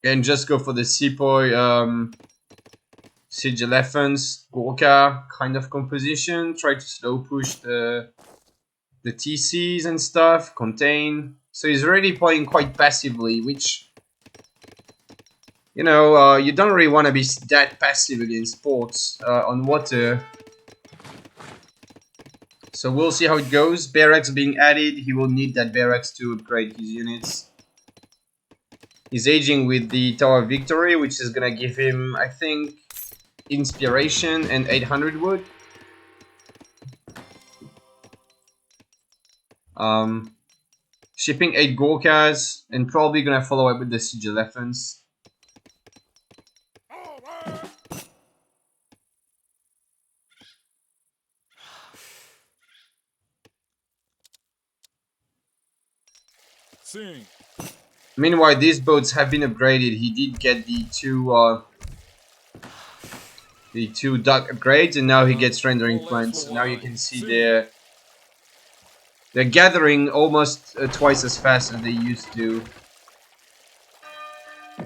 And just go for the Sepoy, Siege Elephants, Gorka kind of composition. Try to slow push the TCs and stuff, contain. So he's already playing quite passively, which, you know, you don't really want to be that passive against Ports on water. So we'll see how it goes. Barracks being added. He will need that barracks to upgrade his units. He's aging with the Tower of Victory, which is gonna give him, I think, inspiration and 800 wood. Shipping 8 Gorkas and probably gonna follow up with the Siege Elephants. Meanwhile, these boats have been upgraded. He did get the 2 the 2 duck upgrades, and now he gets rendering plants. So now you can see they're gathering almost twice as fast as they used to.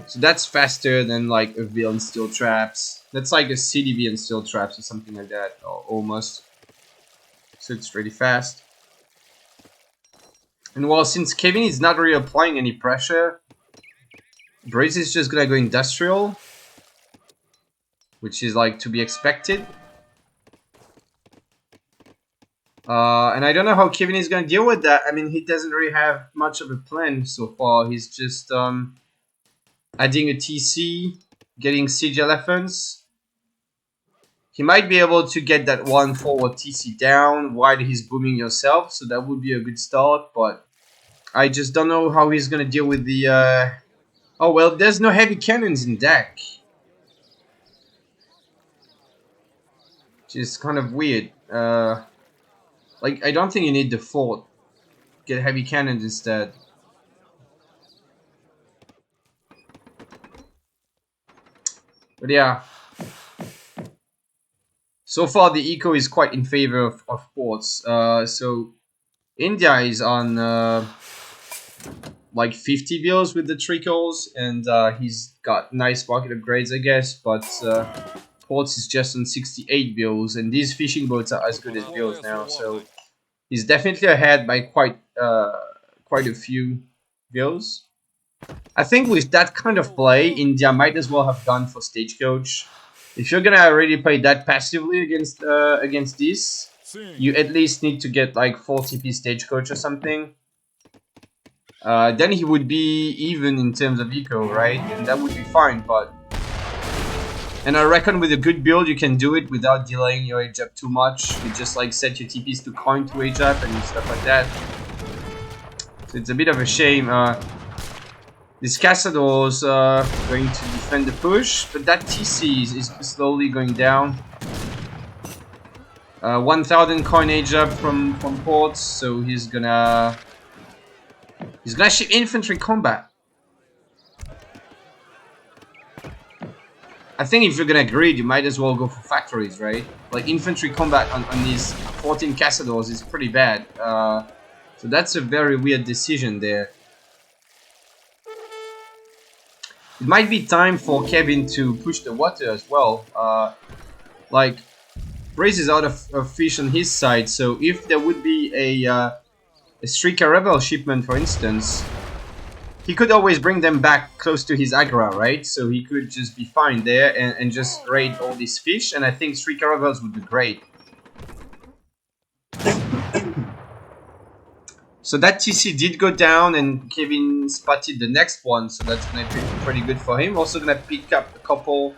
So that's faster than like a V on steel traps. That's like a CDV and steel traps or something like that, or almost. So it's really fast. And well, since Kévin is not really applying any pressure, Braze is just gonna go industrial, which is like to be expected. And I don't know how Kévin is gonna deal with that. I mean, he doesn't really have much of a plan so far. He's just adding a TC, getting siege elephants. He might be able to get that one forward TC down while he's booming yourself, so that would be a good start, but I just don't know how he's gonna deal with the oh well, there's no heavy cannons in deck. Which is kind of weird. Like, I don't think you need the fort. Get heavy cannons instead. But yeah. So far, the eco is quite in favor of forts. So India is on like 50 bills with the trickles, and he's got nice market upgrades, I guess. But ports is just on 68 bills, and these fishing boats are as good as bills now. So he's definitely ahead by quite a few bills. I think with that kind of play, India might as well have gone for Stagecoach. If you're gonna already play that passively against this, you at least need to get like 4 TP Stagecoach or something. Then he would be even in terms of eco, right? And that would be fine, but... And I reckon with a good build, you can do it without delaying your age up too much. You just like set your TPs to coin to age up and stuff like that. So it's a bit of a shame. This Cazador's going to defend the push, but that TC is slowly going down. 1000 coin age up from ports, so he's gonna ship infantry combat. I think if you're gonna grid, you might as well go for factories, right? Like infantry combat on these 14 Cazadors is pretty bad. So that's a very weird decision there. It might be time for Kévin to push the water as well. Like, Braze is out of fish on his side, so if there would be a Streaker Rebel shipment, for instance, he could always bring them back close to his Agra, right? So he could just be fine there and just raid all these fish, and I think Streaker Rebels would be great. So that TC did go down, and Kévin spotted the next one, so that's gonna be pretty good for him. Also gonna pick up a couple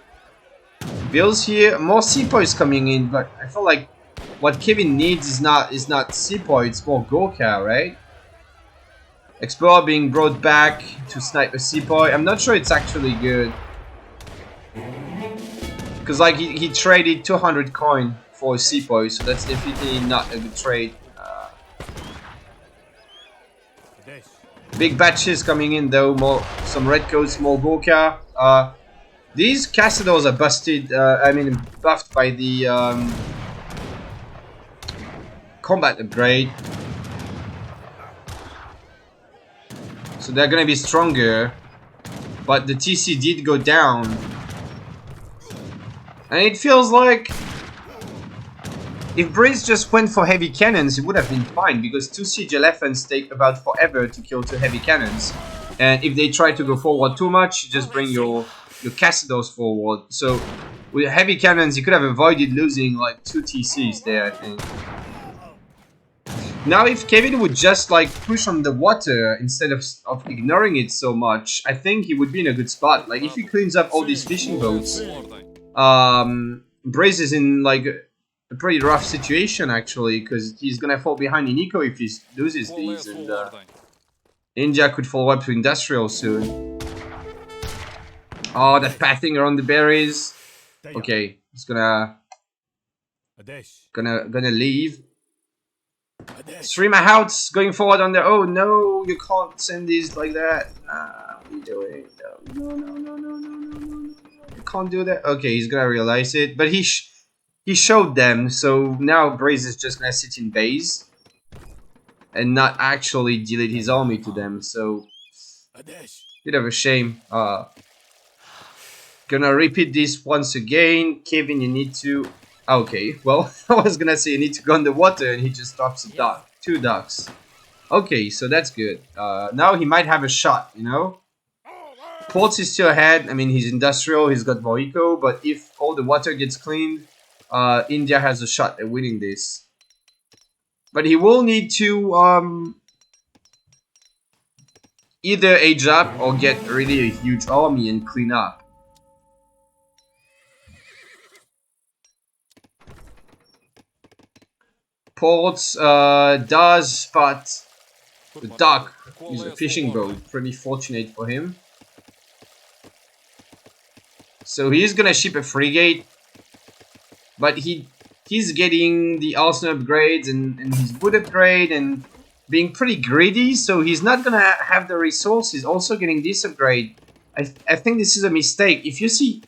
bills here. More sepoys coming in, but I feel like what Kévin needs is not sepoy, it's more Gorkha, right? Explorer being brought back to snipe a sepoy. I'm not sure it's actually good. Because like he traded 200 coin for a sepoy, so that's definitely not a good trade. Big batches coming in though, some red coats, more Gorkha. These Cazadors are busted, I mean buffed by the combat upgrade. So they're gonna be stronger. But the TC did go down. And it feels like if Braze just went for heavy cannons, it would have been fine, because 2 siege elephants take about forever to kill 2 heavy cannons. And if they try to go forward too much, you just bring your Cazadors forward. So with heavy cannons, you could have avoided losing like 2 TCs there, I think. Now if Kévin would just like push on the water instead of ignoring it so much, I think he would be in a good spot. Like if he cleans up all these fishing boats, Braze is in like a pretty rough situation actually, because he's gonna fall behind in eco if he loses these, and India could follow up to industrial soon. Oh, that pathing around the berries. Okay, he's gonna leave. 3 Mahouts going forward on the... Oh no, you can't send these like that. What are you doing? No. You can't do that. Okay, he's gonna realize it, but he showed them. So now Braze is just gonna sit in base and not actually delete his army to them. So bit of a shame. Gonna repeat this once again. Kévin, you need to. Okay, well, I was gonna say you need to go underwater, and he just drops a duck, 2 ducks. Okay, so that's good. Now he might have a shot, you know. Ports is still ahead. I mean, he's industrial. He's got Voico, but if all the water gets cleaned, India has a shot at winning this. But he will need to either age up or get really a huge army and clean up. Ports does spot the duck. Use a fishing boat. Pretty fortunate for him. So he's gonna ship a frigate, but he's getting the arsenal upgrades and his wood upgrade and being pretty greedy. So he's not gonna have the resources. Also getting this upgrade. I think this is a mistake. If you see.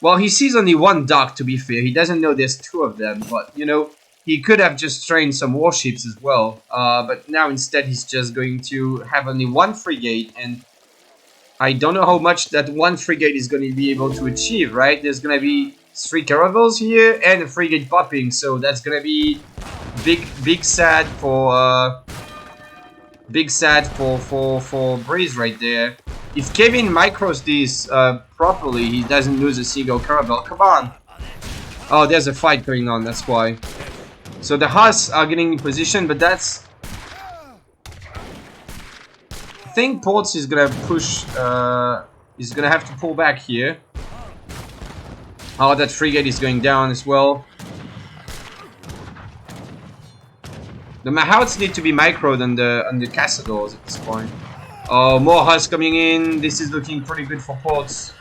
Well, he sees only 1 duck, to be fair. He doesn't know there's 2 of them, but, you know, he could have just trained some warships as well. But now instead he's just going to have only 1 frigate, and I don't know how much that 1 frigate is going to be able to achieve, right? There's going to be 3 caravels here and a frigate popping, so that's going to be big sad for Breeze right there. If Kévin micros this properly, he doesn't lose a single caravel. Come on! Oh, there's a fight going on, that's why. So the Huss are getting in position, but that's... I think Ports is gonna push... he's gonna have to pull back here. Oh, that frigate is going down as well. The Mahouts need to be microed on the Cassadors at this point. Oh, more Huss coming in. This is looking pretty good for Ports.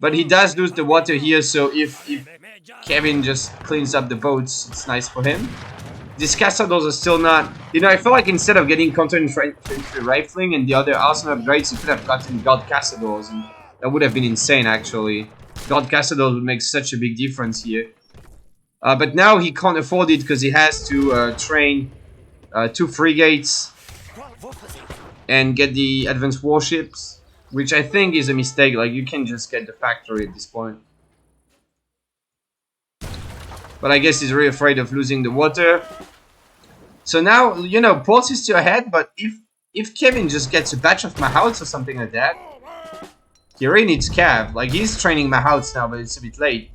But he does lose the water here, so if Kévin just cleans up the boats, it's nice for him. These Cassadors are still not... You know, I feel like instead of getting counter-infantry rifling and the other arsenal upgrades, you could have gotten God Cassadors, and that would have been insane, actually. God Cassadors would make such a big difference here. But now he can't afford it because he has to train 2 frigates and get the advanced warships, which I think is a mistake. Like, you can just get the factory at this point. But I guess he's really afraid of losing the water. So now, you know, Ports is still ahead, but if Kévin just gets a batch of Mahouts or something like that, he really needs Cav. Like, he's training Mahouts now, but it's a bit late.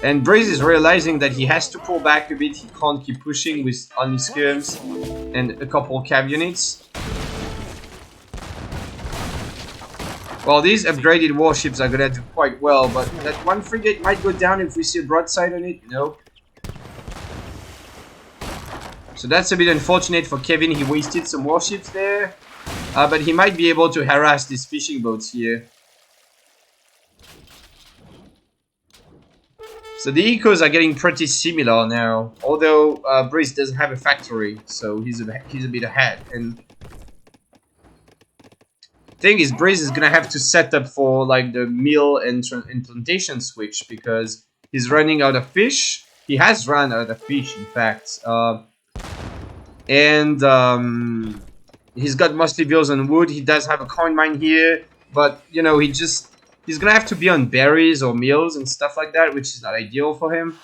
And Breeze is realizing that he has to pull back a bit. He can't keep pushing with only skirms and a couple Cav units. Well, these upgraded warships are gonna do quite well, but that 1 frigate might go down if we see a broadside on it. No. So that's a bit unfortunate for Kévin. He wasted some warships there. But he might be able to harass these fishing boats here. So the ecos are getting pretty similar now, although Breeze doesn't have a factory, so he's a bit ahead. And thing is, Breeze is gonna have to set up for like the mill and plantation switch because he's running out of fish. He has run out of fish, in fact, and he's got mostly bills on wood. He does have a coin mine here, but you know he's gonna have to be on berries or meals and stuff like that, which is not ideal for him.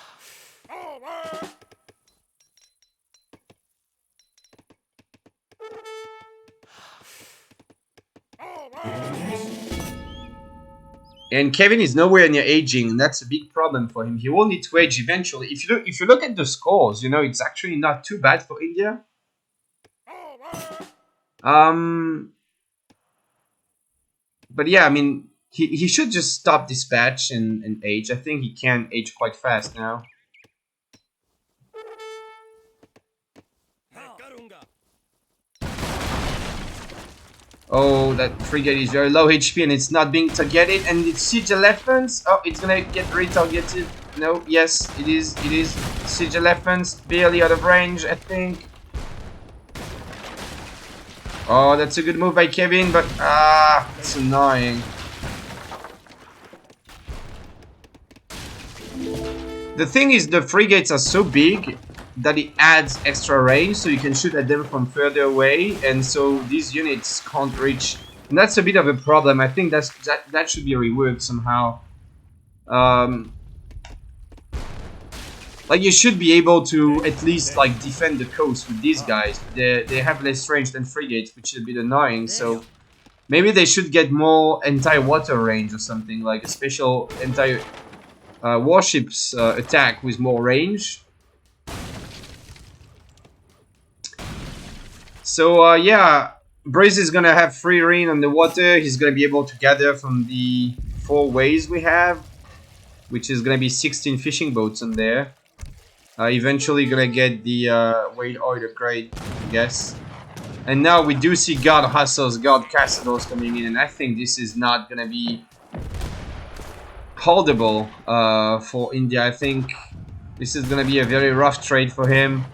And Kévin is nowhere near aging, and that's a big problem for him. He will need to age eventually. If you look at the scores, you know, it's actually not too bad for India. But yeah, I mean, he should just stop dispatch and age. I think he can age quite fast now. Oh, that frigate is very low HP and it's not being targeted. And it's siege elephants. Oh, it's gonna get retargeted. No, yes, it is. It is siege elephants, barely out of range, I think. Oh, that's a good move by Kévin, but it's annoying. The thing is, the frigates are so big that it adds extra range, so you can shoot at them from further away, and so these units can't reach. And that's a bit of a problem. I think that should be reworked somehow. Like, you should be able to at least like defend the coast with these guys. They have less range than frigates, which is a bit annoying. So maybe they should get more anti-water range or something, like a special warships attack with more range. So yeah, Brace is gonna have free reign on the water. He's gonna be able to gather from the 4 ways we have, which is gonna be 16 fishing boats on there. Eventually gonna get the weight oil upgrade, I guess. And now we do see God Hustles, God Castles coming in, and I think this is not gonna be holdable for India. I think this is gonna be a very rough trade for him.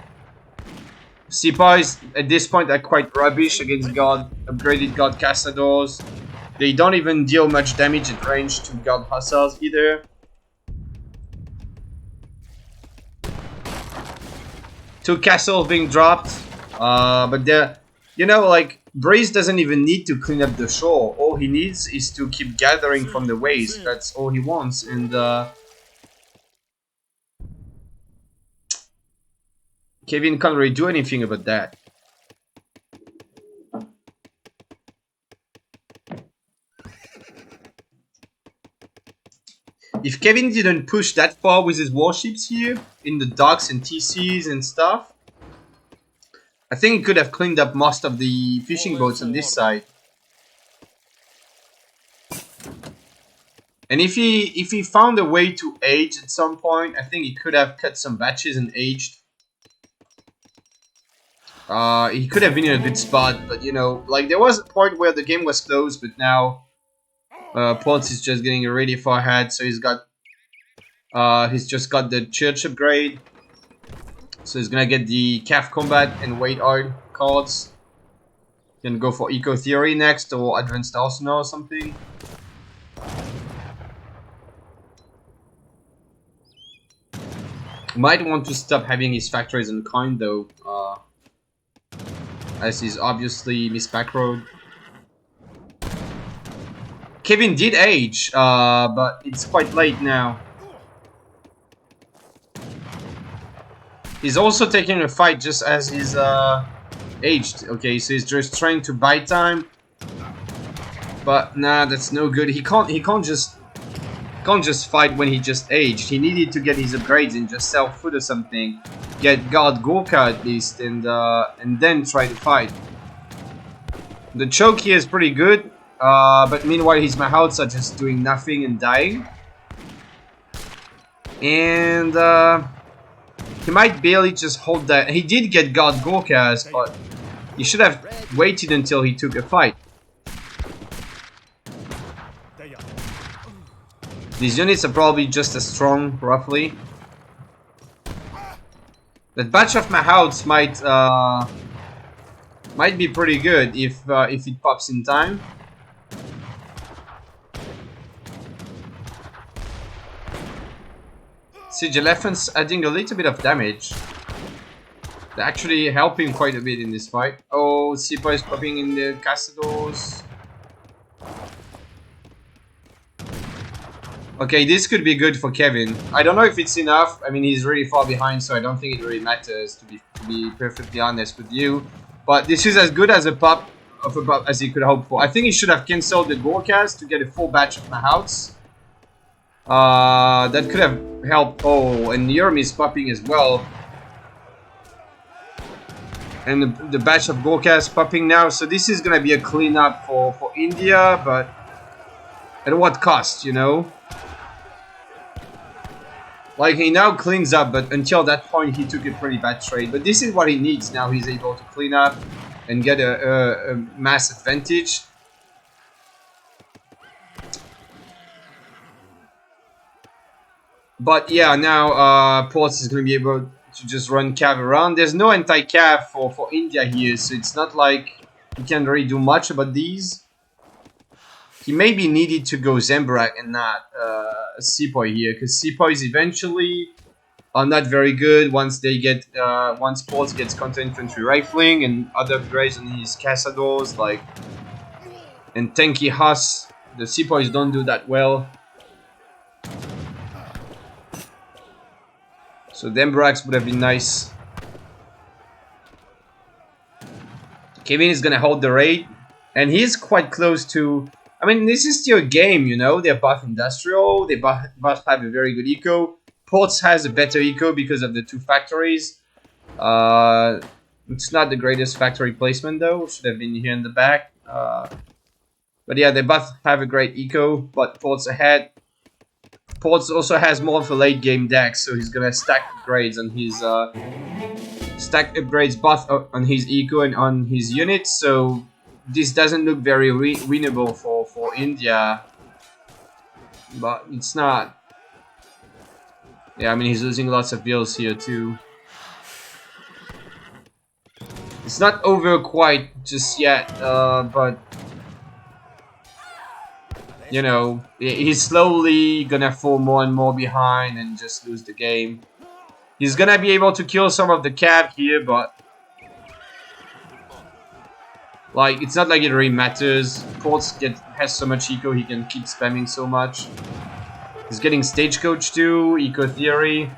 Sepoys at this point are quite rubbish against upgraded God Castadors. They don't even deal much damage at range to God Hustles either. 2 castles being dropped, but they're, you know, like, Brace doesn't even need to clean up the shore. All he needs is to keep gathering from the waves. That's all he wants, and Kévin can't really do anything about that. If Kévin didn't push that far with his warships here, in the docks and TCs and stuff, I think he could have cleaned up most of the fishing boats on this side. And if he found a way to age at some point, I think he could have cut some batches and aged. He could have been in a good spot, but you know, like, there was a point where the game was close, but now Ports is just getting really far ahead, so he's just got the church upgrade. So he's gonna get the calf combat and weight oil cards. Can go for eco theory next, or advanced arsenal or something. Might want to stop having his factories in coin though, as he's obviously misbackroad. Kévin did age, but it's quite late now. He's also taking a fight just as he's aged. Okay, so he's just trying to buy time, but nah, that's no good. He can't just fight when he just aged. He needed to get his upgrades and just sell food or something, get guard Gorka at least, and then try to fight. The choke here is pretty good, but meanwhile his Mahouts are just doing nothing and dying. And he might barely just hold that. He did get guard Gorkas, but he should have waited until he took a fight. These units are probably just as strong, roughly. That batch of Mahouts might be pretty good if it pops in time. Siege Elephants adding a little bit of damage. They're actually helping quite a bit in this fight. Oh, Sipa is popping in the Castadors. Okay, this could be good for Kévin. I don't know if it's enough. I mean, he's really far behind, so I don't think it really matters, to be perfectly honest with you. But this is as good as a pop as he could hope for. I think he should have cancelled the Gorkas to get a full batch of Mahouts. That could have helped. Oh, and Yurm is popping as well. And the batch of Gorkas popping now. So this is going to be a cleanup for India, but at what cost, you know? Like, he now cleans up, but until that point he took a pretty bad trade. But this is what he needs. Now he's able to clean up and get a mass advantage. But yeah, now Ports is going to be able to just run cav around. There's no anti-cav for India here, so it's not like he can't really do much about these. He maybe needed to go Zembrak and not Sepoy here, because Sepoys eventually are not very good once they get once Ports gets counter infantry rifling and other upgrades on his Cazadors, like and tanky Huss. The Sepoys don't do that well. So Zembraks would have been nice. Kévin is gonna hold the raid, and he's quite close to. I mean, this is still a game, you know. They're both industrial. They both have a very good eco. Ports has a better eco because of the two factories. It's not the greatest factory placement though. Should have been here in the back. But yeah, they both have a great eco, but Ports ahead. Ports also has more of a late game deck, so he's gonna stack upgrades on his both on his eco and on his units. So this doesn't look very winnable for India, but it's not. Yeah, I mean he's losing lots of bills here too. It's not over quite just yet, but you know, he's slowly gonna fall more and more behind and just lose the game. He's gonna be able to kill some of the cav here, but like it's not like it really matters. Ports has so much eco, he can keep spamming so much. He's getting stagecoach too, eco theory.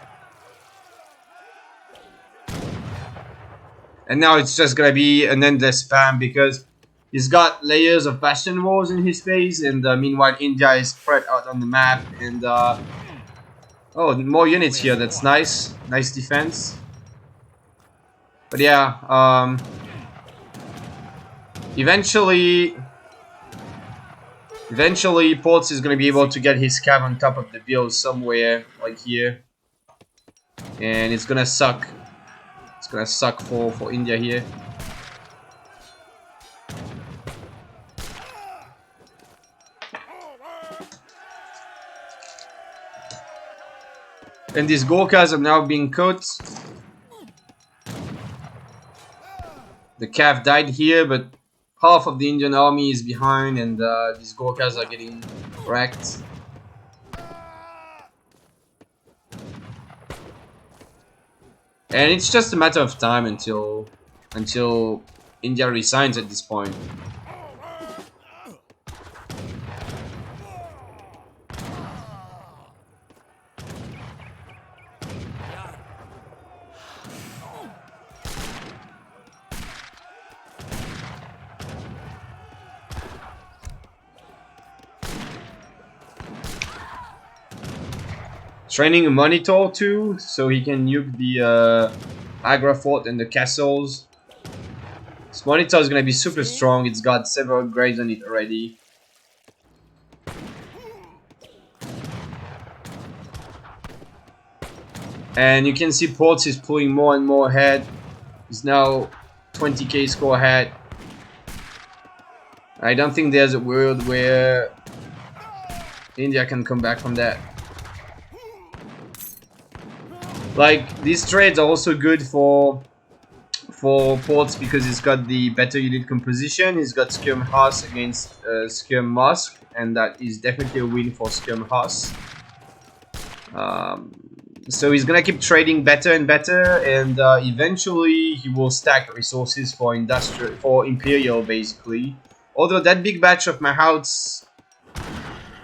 And now it's just gonna be an endless spam because he's got layers of bastion walls in his face, and meanwhile India is spread out on the map. And oh, more units here. That's nice. Nice defense. But yeah, eventually, Ports is gonna be able to get his cav on top of the bill somewhere, like here, and it's gonna suck. It's gonna suck for India here. And these Gorkhas are now being cut. The Cav died here, but half of the Indian army is behind, and these Gorkhas are getting wrecked. And it's just a matter of time until India resigns at this point. Training a monitor too, so he can nuke the Agra fort and the castles. This monitor is gonna be super strong. It's got several upgrades on it already. And you can see Ports is pulling more and more ahead. He's now 20k score ahead. I don't think there's a world where India can come back from that. Like, these trades are also good for Ports because he's got the better unit composition. He's got Skirm Huss against Skirm Mosque, and that is definitely a win for Skirm Huss. So he's gonna keep trading better and better, and eventually he will stack resources for Imperial, basically. Although that big batch of Mahouts,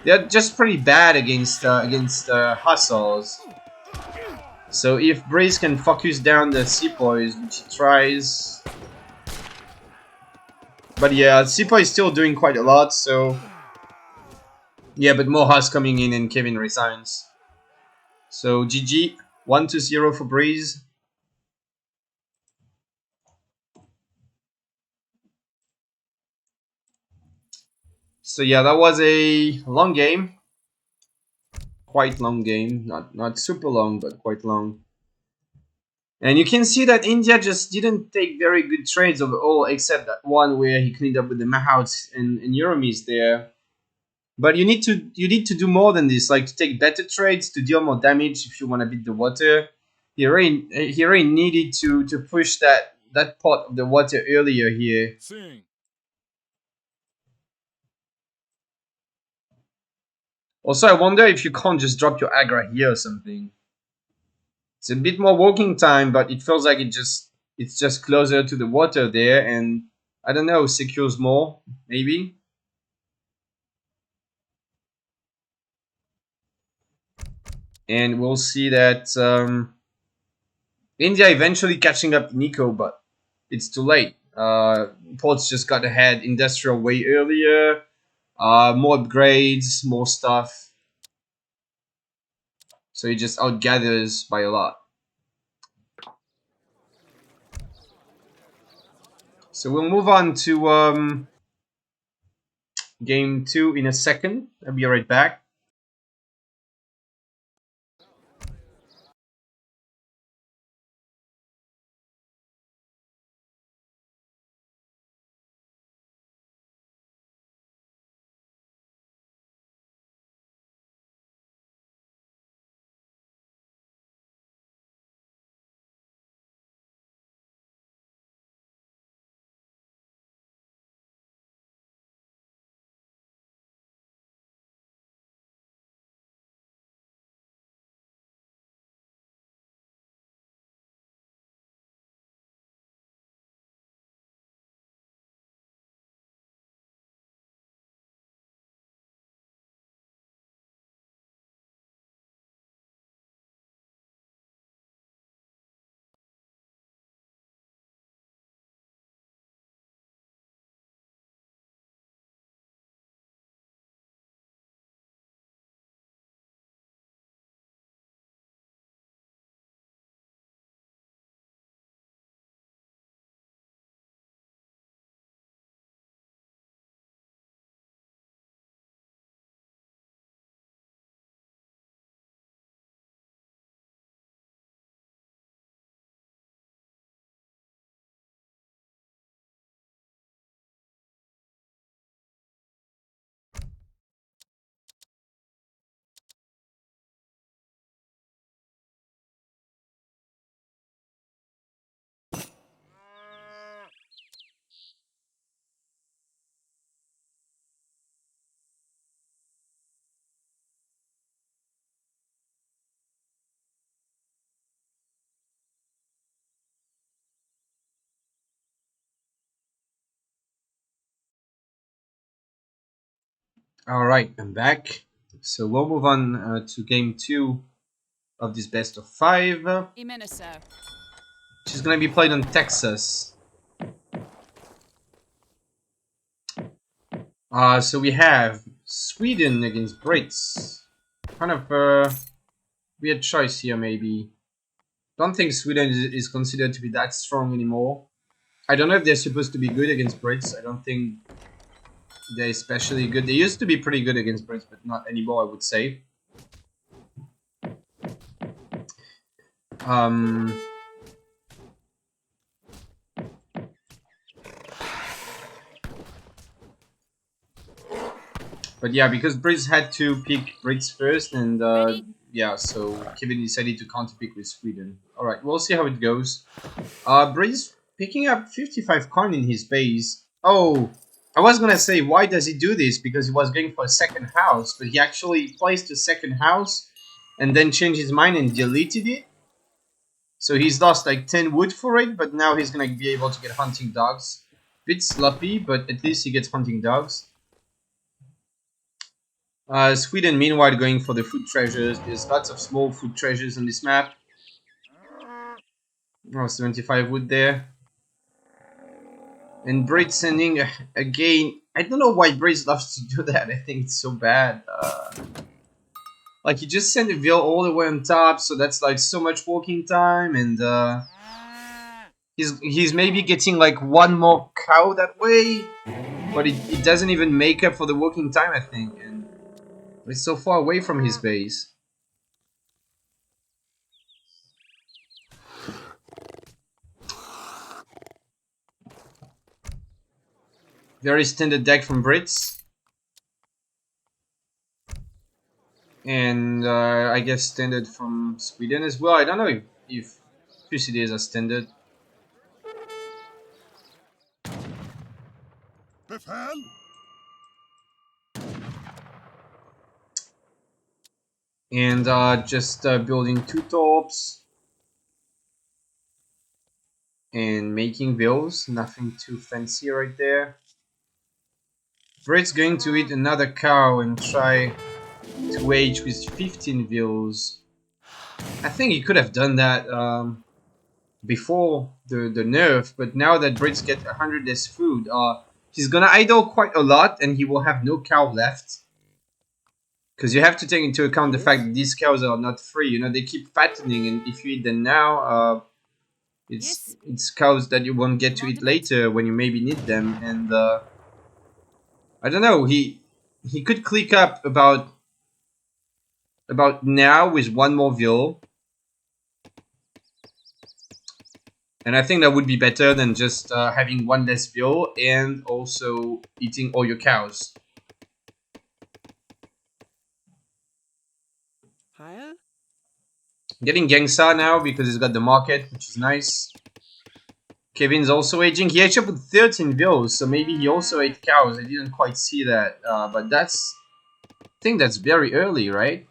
they're just pretty bad against Hussars. So if Breeze can focus down the Sepoys, which he tries. But yeah, Sepoy is still doing quite a lot, so yeah, but more Huss coming in and Kévin resigns. So GG, 1-0 for Breeze. So yeah, that was a long game. Quite long game, not super long, but quite long. And you can see that India just didn't take very good trades overall, except that one where he cleaned up with the Mahouts and Euromis there. But you need to do more than this, like to take better trades to deal more damage if you want to beat the water. He really needed to push that pot of the water earlier here. Also, I wonder if you can't just drop your agra here or something. It's a bit more walking time, but it feels like it's just closer to the water there, and I don't know, secures more, maybe. And we'll see that India eventually catching up to Nico, but it's too late. Ports just got ahead industrial way earlier. More upgrades, more stuff. So he just outgathers by a lot. So we'll move on to game 2 in a second. I'll be right back. All right, I'm back. So we'll move on to game 2 of this best of 5, which is going to be played on Texas. So we have Sweden against Brits. Kind of a weird choice here, maybe. Don't think Sweden is considered to be that strong anymore. I don't know if they're supposed to be good against Brits. I don't think they're especially good. They used to be pretty good against Brits, but not anymore, I would say. But yeah, because Brits had to pick Brits first, and yeah, so Kévin decided to counterpick with Sweden. Alright, we'll see how it goes. Brits picking up 55 coin in his base. Oh, I was gonna say, why does he do this? Because he was going for a second house, but he actually placed a second house and then changed his mind and deleted it. So he's lost like 10 wood for it, but now he's gonna be able to get hunting dogs. Bit sloppy, but at least he gets hunting dogs. Sweden, meanwhile, going for the food treasures. There's lots of small food treasures on this map. Oh, 75 wood there. And Braid sending again. I don't know why Braid loves to do that. I think it's so bad. Like, he just sent a veil all the way on top, so that's like so much walking time, and he's maybe getting like one more cow that way, but it doesn't even make up for the walking time, I think, and it's so far away from his base. Very standard deck from Brits. And I guess standard from Sweden as well. I don't know if Thucydides are standard. And just building 2 torps. And making bills. Nothing too fancy right there. Brit's going to eat another cow and try to age with 15 bills. I think he could have done that before the nerf, but now that Brits get 100 less food, he's gonna idle quite a lot and he will have no cow left. Because you have to take into account the fact that these cows are not free. You know, they keep fattening, and if you eat them now, it's cows that you won't get to eat later when you maybe need them. And I don't know, he could click up about now with 1 more veal. And I think that would be better than just having 1 less veal and also eating all your cows. Getting Gangsa now because he's got the market, which is nice. Kevin's also aging. He aged up with 13 veals, so maybe he also ate cows. I didn't quite see that, but that's... I think that's very early, right?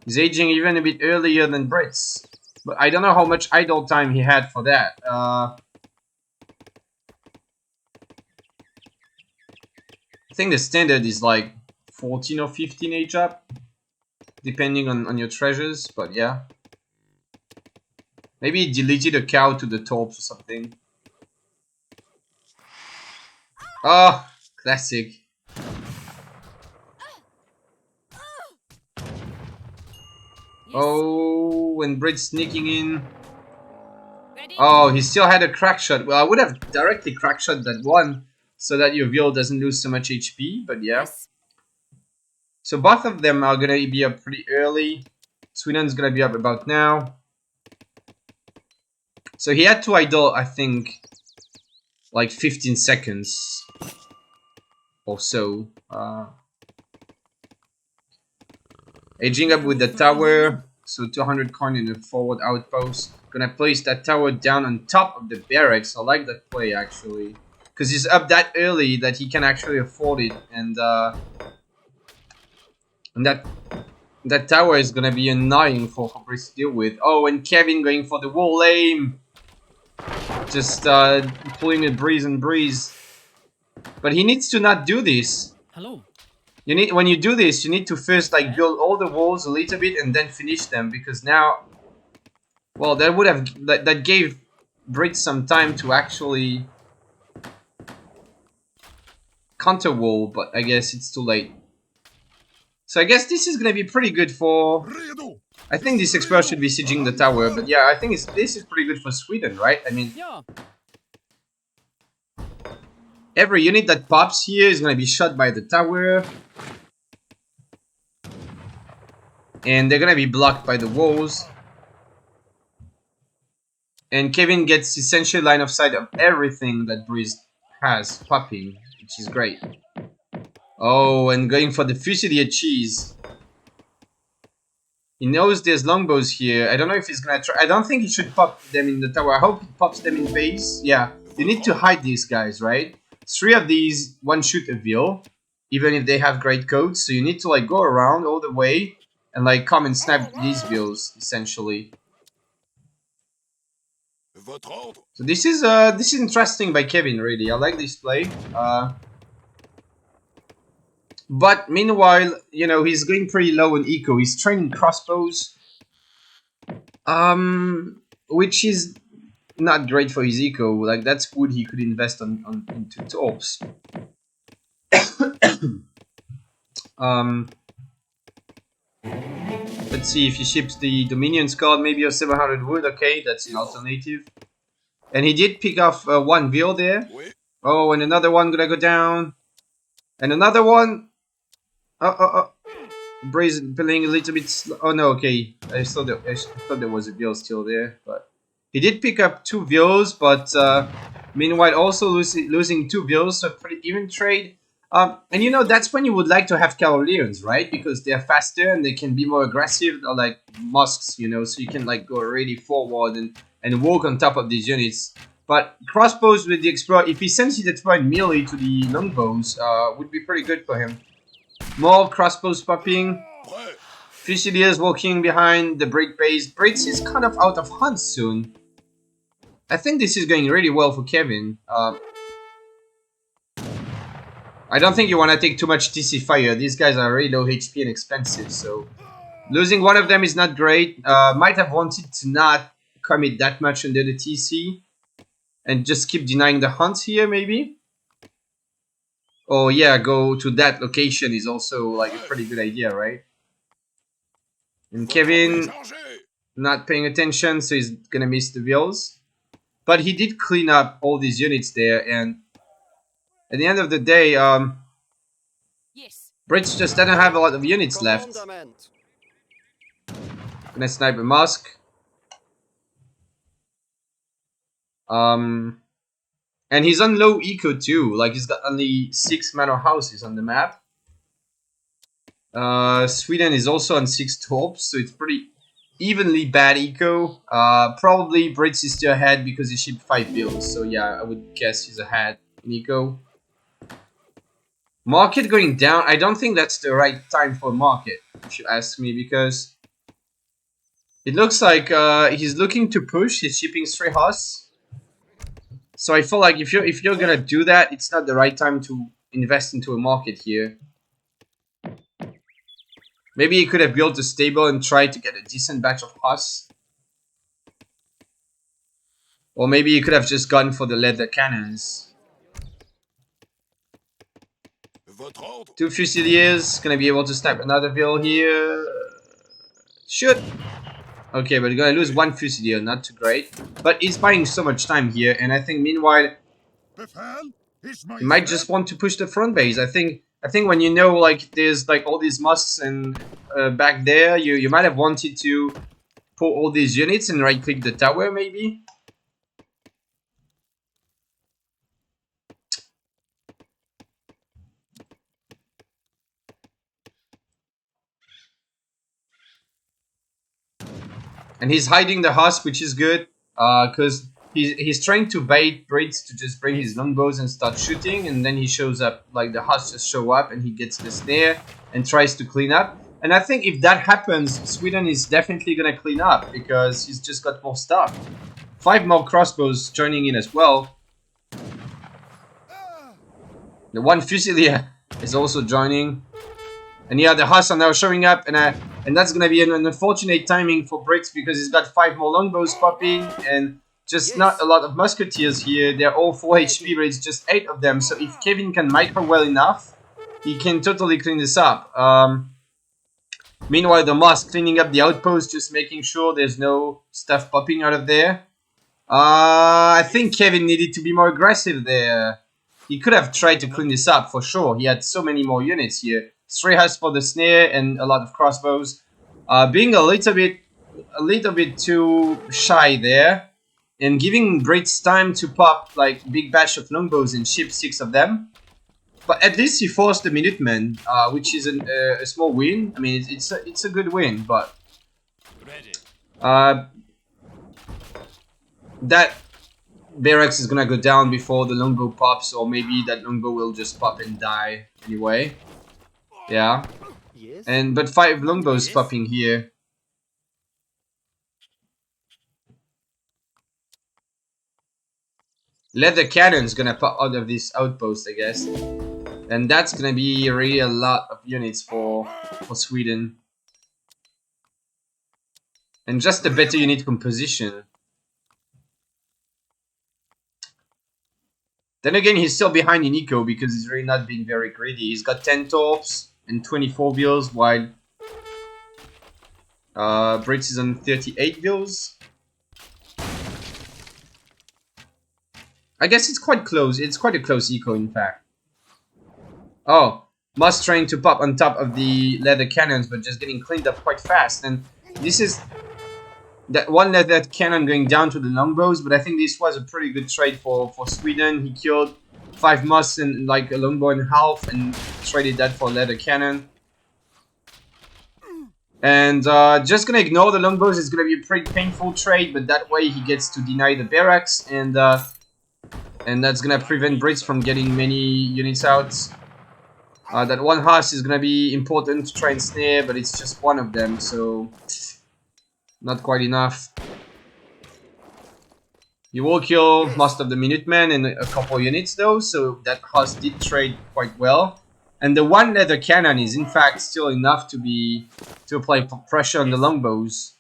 He's aging even a bit earlier than Brits. But I don't know how much idle time he had for that. I think the standard is like 14 or 15 age up. Depending on your treasures, but yeah. Maybe he deleted a cow to the torps or something. Oh, classic. Oh, when Brit's sneaking in. Oh, he still had a crack shot. Well, I would have directly crack shot that one so that your veal doesn't lose so much HP, but yeah. So both of them are gonna be up pretty early. Sweden's gonna be up about now. So he had to idle, I think, like 15 seconds or so. Aging up with the tower. So 200 coin in the forward outpost. Gonna place that tower down on top of the barracks. I like that play actually. Because he's up that early that he can actually afford it. And that tower is gonna be annoying for Fabrice to deal with. Oh, and Kévin going for the wall aim. Just pulling a breeze and breeze. But he needs to not do this. Hello. When you do this, you need to first like build all the walls a little bit and then finish them, because now, well, that gave Brit some time to actually counter wall, but I guess it's too late. So I guess this is gonna be pretty good for... I think this expert should be sieging the tower, but yeah, I think this is pretty good for Sweden, right? I mean, every unit that pops here is gonna be shot by the tower. And they're gonna be blocked by the walls. And Kévin gets essentially line of sight of everything that Breeze has popping, which is great. Oh, and going for the Fusilier cheese. He knows there's longbows here. I don't know if he's gonna try. I don't think he should pop them in the tower. I hope he pops them in base. Yeah, you need to hide these guys, right? 3 of these one-shoot a veal, even if they have great codes. So you need to like go around all the way and like come and snap these veals, essentially. So this is interesting by Kévin, really. I like this play. But meanwhile, you know, he's going pretty low on eco. He's training crossbows, which is not great for his eco. Like, that's wood he could invest into torps. Let's see if he ships the Dominion's card, maybe a 700 wood. Okay, that's an alternative. And he did pick off 1 veal there. Oh, and another one gonna go down. And another one. Breeze playing a little bit slow. Oh no, okay. I thought there was a veal still there, but he did pick up 2 veals, but meanwhile also losing 2 veals, so pretty even trade. And you know, that's when you would like to have cavaliers, right? Because they're faster and they can be more aggressive, or like mosques, you know, so you can like go really forward and walk on top of these units. But crossbows with the explorer, if he sends his explorer melee to the longbows, would be pretty good for him. More crossbows popping. Fusiliers walking behind the Brit base. Brits is kind of out of hunt soon. I think this is going really well for Kévin. I don't think you want to take too much TC fire. These guys are really low HP and expensive, so losing one of them is not great. Might have wanted to not commit that much under the TC and just keep denying the hunt here, maybe. Oh yeah, go to that location is also like a pretty good idea, right? And Kévin not paying attention, so he's gonna miss the bills. But he did clean up all these units there, and at the end of the day, Brits just doesn't have a lot of units left. Gonna snipe a Musk. And he's on low eco too. Like he's got only 6 manor houses on the map. Sweden is also on 6 torps, so it's pretty evenly bad eco. Probably Brits is still ahead because he shipped 5 builds. So yeah, I would guess he's ahead in eco. Market going down. I don't think that's the right time for market, if you ask me, because it looks like he's looking to push. He's shipping 3 hus. So I feel like if you're gonna do that, it's not the right time to invest into a market here. Maybe he could have built a stable and tried to get a decent batch of hus. Or maybe he could have just gone for the leather cannons. 2 Fusiliers, gonna be able to snipe another Ville here. Shoot! Okay, but we're gonna lose 1 Fusilier, not too great. But he's buying so much time here, and I think meanwhile he might just want to push the front base. I think when you know like there's like all these musks and back there, you might have wanted to pull all these units and right click the tower maybe. And he's hiding the hus, which is good, because he's trying to bait Brits to just bring his longbows and start shooting, and then he shows up, like the hus just show up, and he gets the snare and tries to clean up. And I think if that happens, Sweden is definitely gonna clean up because he's just got more stuff. 5 more crossbows joining in as well. The 1 Fusilier is also joining. And yeah, the hus are now showing up, and that's gonna be an unfortunate timing for Brits because he's got 5 more longbows popping and just not a lot of musketeers here. They're all 4 HP, but it's just 8 of them. So if Kévin can micro well enough, he can totally clean this up. Meanwhile, the Musk cleaning up the outpost, just making sure there's no stuff popping out of there. I think Kévin needed to be more aggressive there. He could have tried to clean this up for sure. He had so many more units here. 3 hus for the snare and a lot of crossbows. Being a little bit too shy there, and giving Brits time to pop like big batch of longbows and ship 6 of them. But at least he forced the Minutemen, which is a small win. I mean, it's a good win, but that barracks is gonna go down before the longbow pops, or maybe that longbow will just pop and die anyway. Yeah, but 5 longbows popping here. Leather cannon's gonna pop out of this outpost, I guess, and that's gonna be really a lot of units for Sweden, and just a better unit composition. Then again, he's still behind in eco because he's really not being very greedy. He's got 10 torps and 24 bills, while Brits is on 38 bills. I guess it's quite close. It's quite a close eco, in fact. Oh, Musk trying to pop on top of the leather cannons, but just getting cleaned up quite fast. And this is that 1 leather cannon going down to the longbows, but I think this was a pretty good trade for Sweden. He killed 5 Musks and like a longbow and a half, and traded that for a leather cannon. And just gonna ignore the longbows. It's gonna be a pretty painful trade, but that way he gets to deny the barracks, and that's gonna prevent Brits from getting many units out. That one horse is gonna be important to try and snare, but it's just one of them, so not quite enough. You will kill most of the Minutemen and a couple units though, so that horse did trade quite well. And the one leather cannon is in fact still enough to apply pressure on the longbows.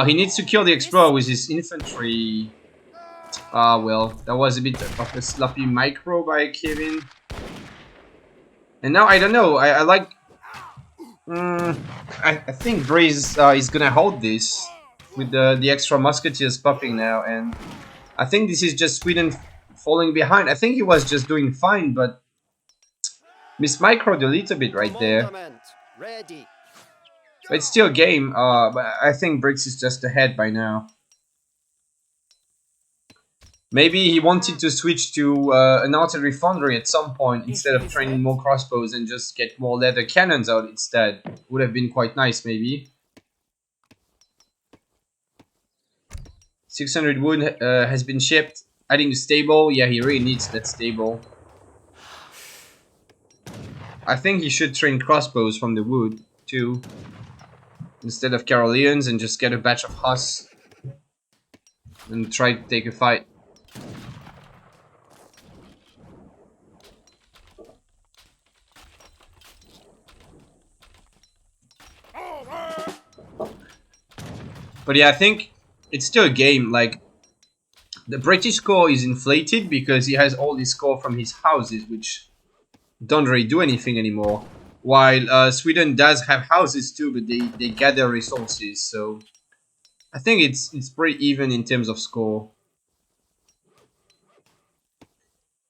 He needs to kill the explorer with his infantry. Well, that was a bit of a sloppy micro by Kévin. And now I don't know. I like. I think Breeze is gonna hold this with the extra musketeers popping now, and I think this is just Sweden falling behind. I think he was just doing fine, but mismicroed a little bit right there. But it's still a game. But I think Briggs is just ahead by now. Maybe he wanted to switch to an artillery foundry at some point instead of training more crossbows and just get more leather cannons out instead. Would have been quite nice, maybe. 600 wood has been shipped. Adding the stable. Yeah, he really needs that stable. I think he should train crossbows from the wood too, instead of Caroleans, and just get a batch of Huss and try to take a fight. But yeah, I think it's still a game. Like, the British score is inflated because he has all his score from his houses, which don't really do anything anymore. While Sweden does have houses too, but they gather resources. So I think it's pretty even in terms of score.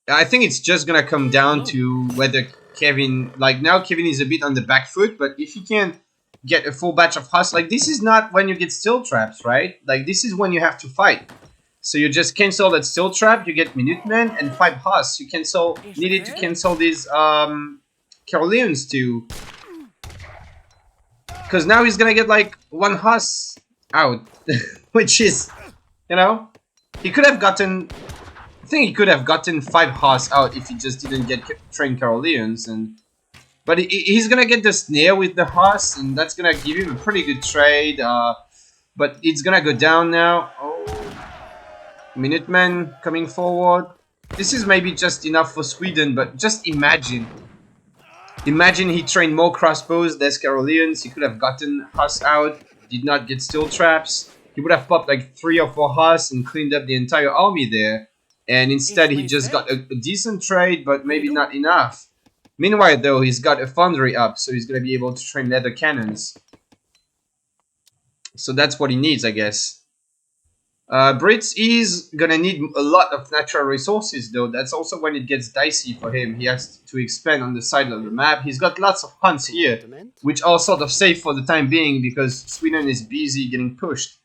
I think it's just gonna come down to whether Kévin, like now Kévin is a bit on the back foot, but if he can get a full batch of Huss, like this is not when you get steel traps, right? Like this is when you have to fight. So you just cancel that steel trap, you get Minutemen and 5 Huss. You needed to cancel these Caroleans too. Because now he's gonna get like 1 Huss out. Which is, you know, he could have gotten, I think he could have gotten 5 Huss out if he just didn't get trained Caroleans. But he's gonna get the snare with the Huss, and that's gonna give him a pretty good trade. But it's gonna go down now. Oh. Minutemen coming forward. This is maybe just enough for Sweden, but just imagine. Imagine he trained more crossbows, less Caroleans. He could have gotten Huss out, did not get steel traps. He would have popped like 3 or 4 Huss and cleaned up the entire army there. And instead he just got a decent trade, but maybe not enough. Meanwhile though, he's got a foundry up, so he's going to be able to train leather cannons. So that's what he needs, I guess. Brits is gonna need a lot of natural resources though. That's also when it gets dicey for him. He has to expand on the side of the map. He's got lots of hunts here, which are sort of safe for the time being because Sweden is busy getting pushed.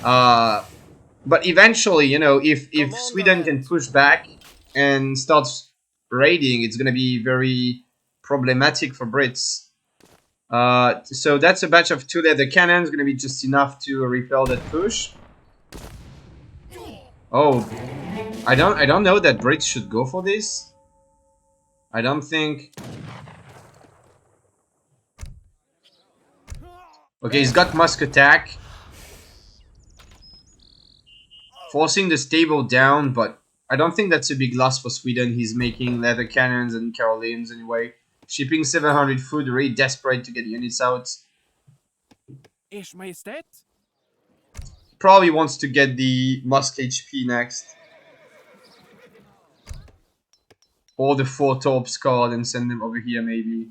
But eventually, you know, if Sweden can push back and starts raiding, it's gonna be very problematic for Brits. So that's a batch of 2 leather cannons, gonna be just enough to repel that push. Oh, I don't know that Brits should go for this. I don't think. Okay, he's got musk attack, forcing the stable down, but I don't think that's a big loss for Sweden. He's making leather cannons and Caroleans anyway. Shipping 700 food, really desperate to get units out. Ers Majestät? Probably wants to get the Musk HP next. Or the 4 Torps card and send them over here maybe.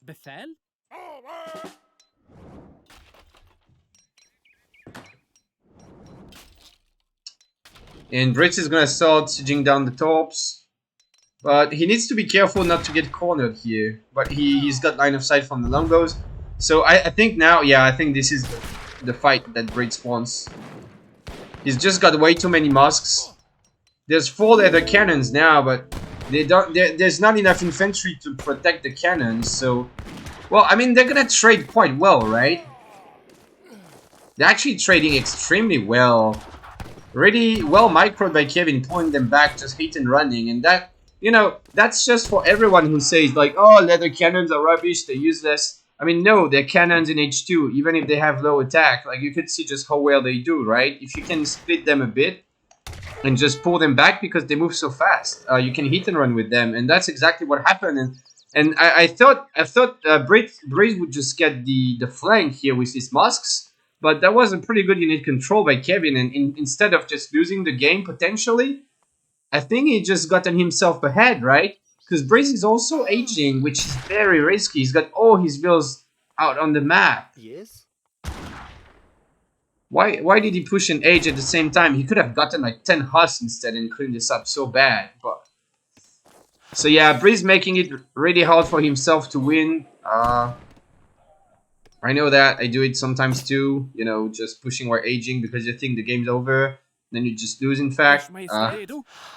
Befäl? And Brits is gonna start sieging down the Torps. But he needs to be careful not to get cornered here. But he's got line of sight from the longbows. So I think now, yeah, I think this is the fight that Brits wants. He's just got way too many musks. There's 4 leather cannons now, but there's not enough infantry to protect the cannons. So, well, I mean, they're gonna trade quite well, right? They're actually trading extremely well. Really well microed by Kévin, pulling them back, just hit and running. And that, you know, that's just for everyone who says like, oh, leather cannons are rubbish, they're useless. I mean, no, they're cannons in H2, even if they have low attack. Like, you could see just how well they do, right? If you can split them a bit and just pull them back because they move so fast, you can hit and run with them. And that's exactly what happened. And I thought Breeze would just get the flank here with his masks. But that was a pretty good unit control by Kévin, and instead of just losing the game potentially, I think he just gotten himself ahead, right? Because Breeze is also aging, which is very risky. He's got all his vills out on the map. Yes. Why did he push and age at the same time? He could have gotten like 10 Huss instead and cleaned this up so bad. But so yeah, Breeze making it really hard for himself to win. I know that. I do it sometimes too. You know, just pushing while aging because you think the game's over. Then you just lose, in fact.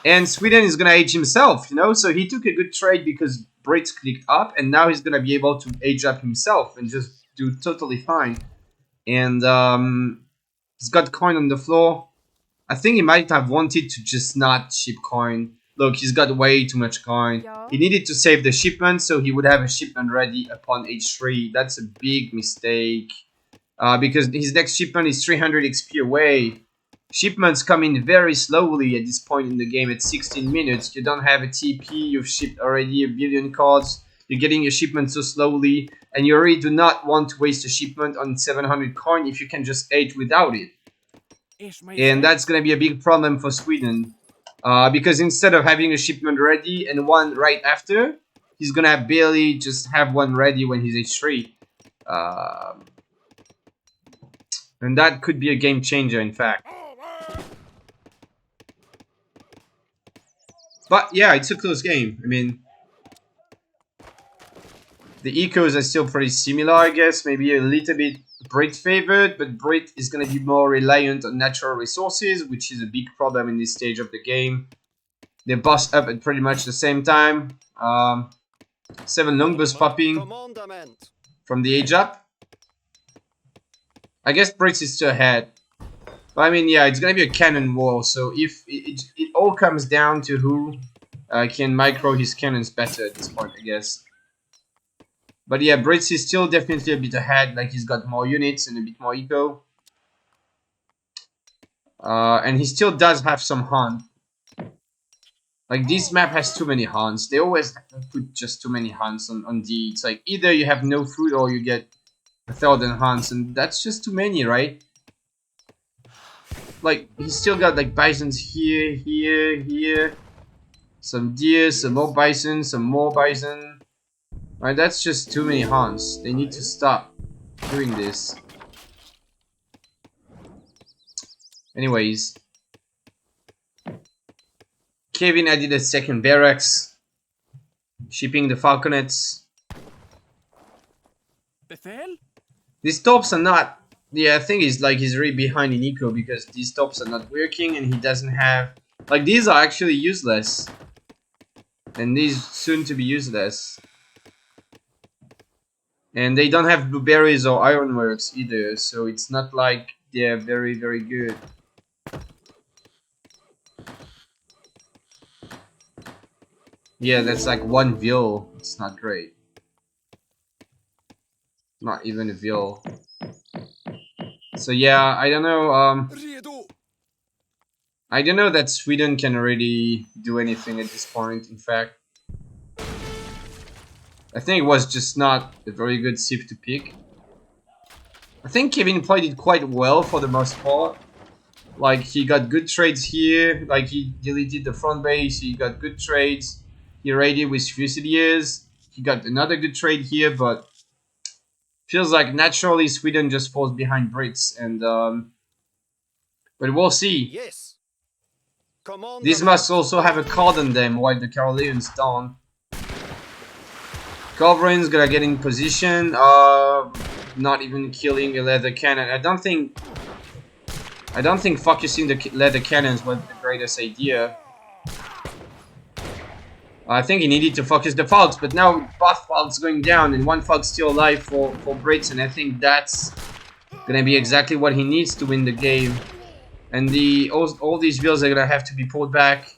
And Sweden is going to age himself, you know? So he took a good trade because Brits clicked up. And now he's going to be able to age up himself and just do totally fine. And he's got coin on the floor. I think he might have wanted to just not ship coin. Look, he's got way too much coin. Yeah. He needed to save the shipment, so he would have a shipment ready upon H3. That's a big mistake. Because his next shipment is 300 XP away. Shipments come in very slowly at this point in the game at 16 minutes. You don't have a TP, you've shipped already a billion cards. You're getting your shipment so slowly. And you really do not want to waste a shipment on 700 coin if you can just age without it. And that's going to be a big problem for Sweden. Because instead of having a shipment ready and one right after, he's gonna barely just have one ready when he's H3. And that could be a game changer, in fact. But yeah, it's a close game. I mean, the ecos are still pretty similar, I guess. Maybe a little bit Brit favored, but Brit is going to be more reliant on natural resources, which is a big problem in this stage of the game. They bust up at pretty much the same time. 7 longbows popping from the age up. I guess Brit is still ahead. But I mean, yeah, it's going to be a cannon war, so if it all comes down to who can micro his cannons better at this point, I guess. But yeah, Brits is still definitely a bit ahead, like he's got more units and a bit more eco. And he still does have some hunt. Like, this map has too many hunts. They always put just too many hunts on D. It's like, either you have no food or you get 1,000 hunts, and that's just too many, right? Like, he's still got like bisons here, here, here. Some deer, some more bison, some more bison. Right, that's just too many hunts. They need to stop doing this. Anyways. Kévin added a second barracks. Shipping the falconets. Befehl? These tops are not... Yeah, I think he's like he's really behind in eco because these tops are not working and he doesn't have... Like, these are actually useless. And these soon to be useless. And they don't have blueberries or ironworks either, so it's not like they're very, very good. Yeah, that's like 1 vill. It's not great. Not even a vill. So yeah, I don't know. I don't know that Sweden can really do anything at this point, in fact. I think it was just not a very good SIP to pick. I think Kévin played it quite well for the most part. Like, he got good trades here. Like, he deleted the front base. He got good trades. He raided with Fusiliers. He got another good trade here, but feels like naturally Sweden just falls behind Brits. And but we'll see. Yes. These must also have a card on them while the Caroleans don't. Coverin's gonna get in position, not even killing a leather cannon. I don't think focusing the leather cannons was the greatest idea. I think he needed to focus the Falks, but now both Falks going down and 1 Falk still alive for Brits, and I think that's gonna be exactly what he needs to win the game. And all these wheels are gonna have to be pulled back.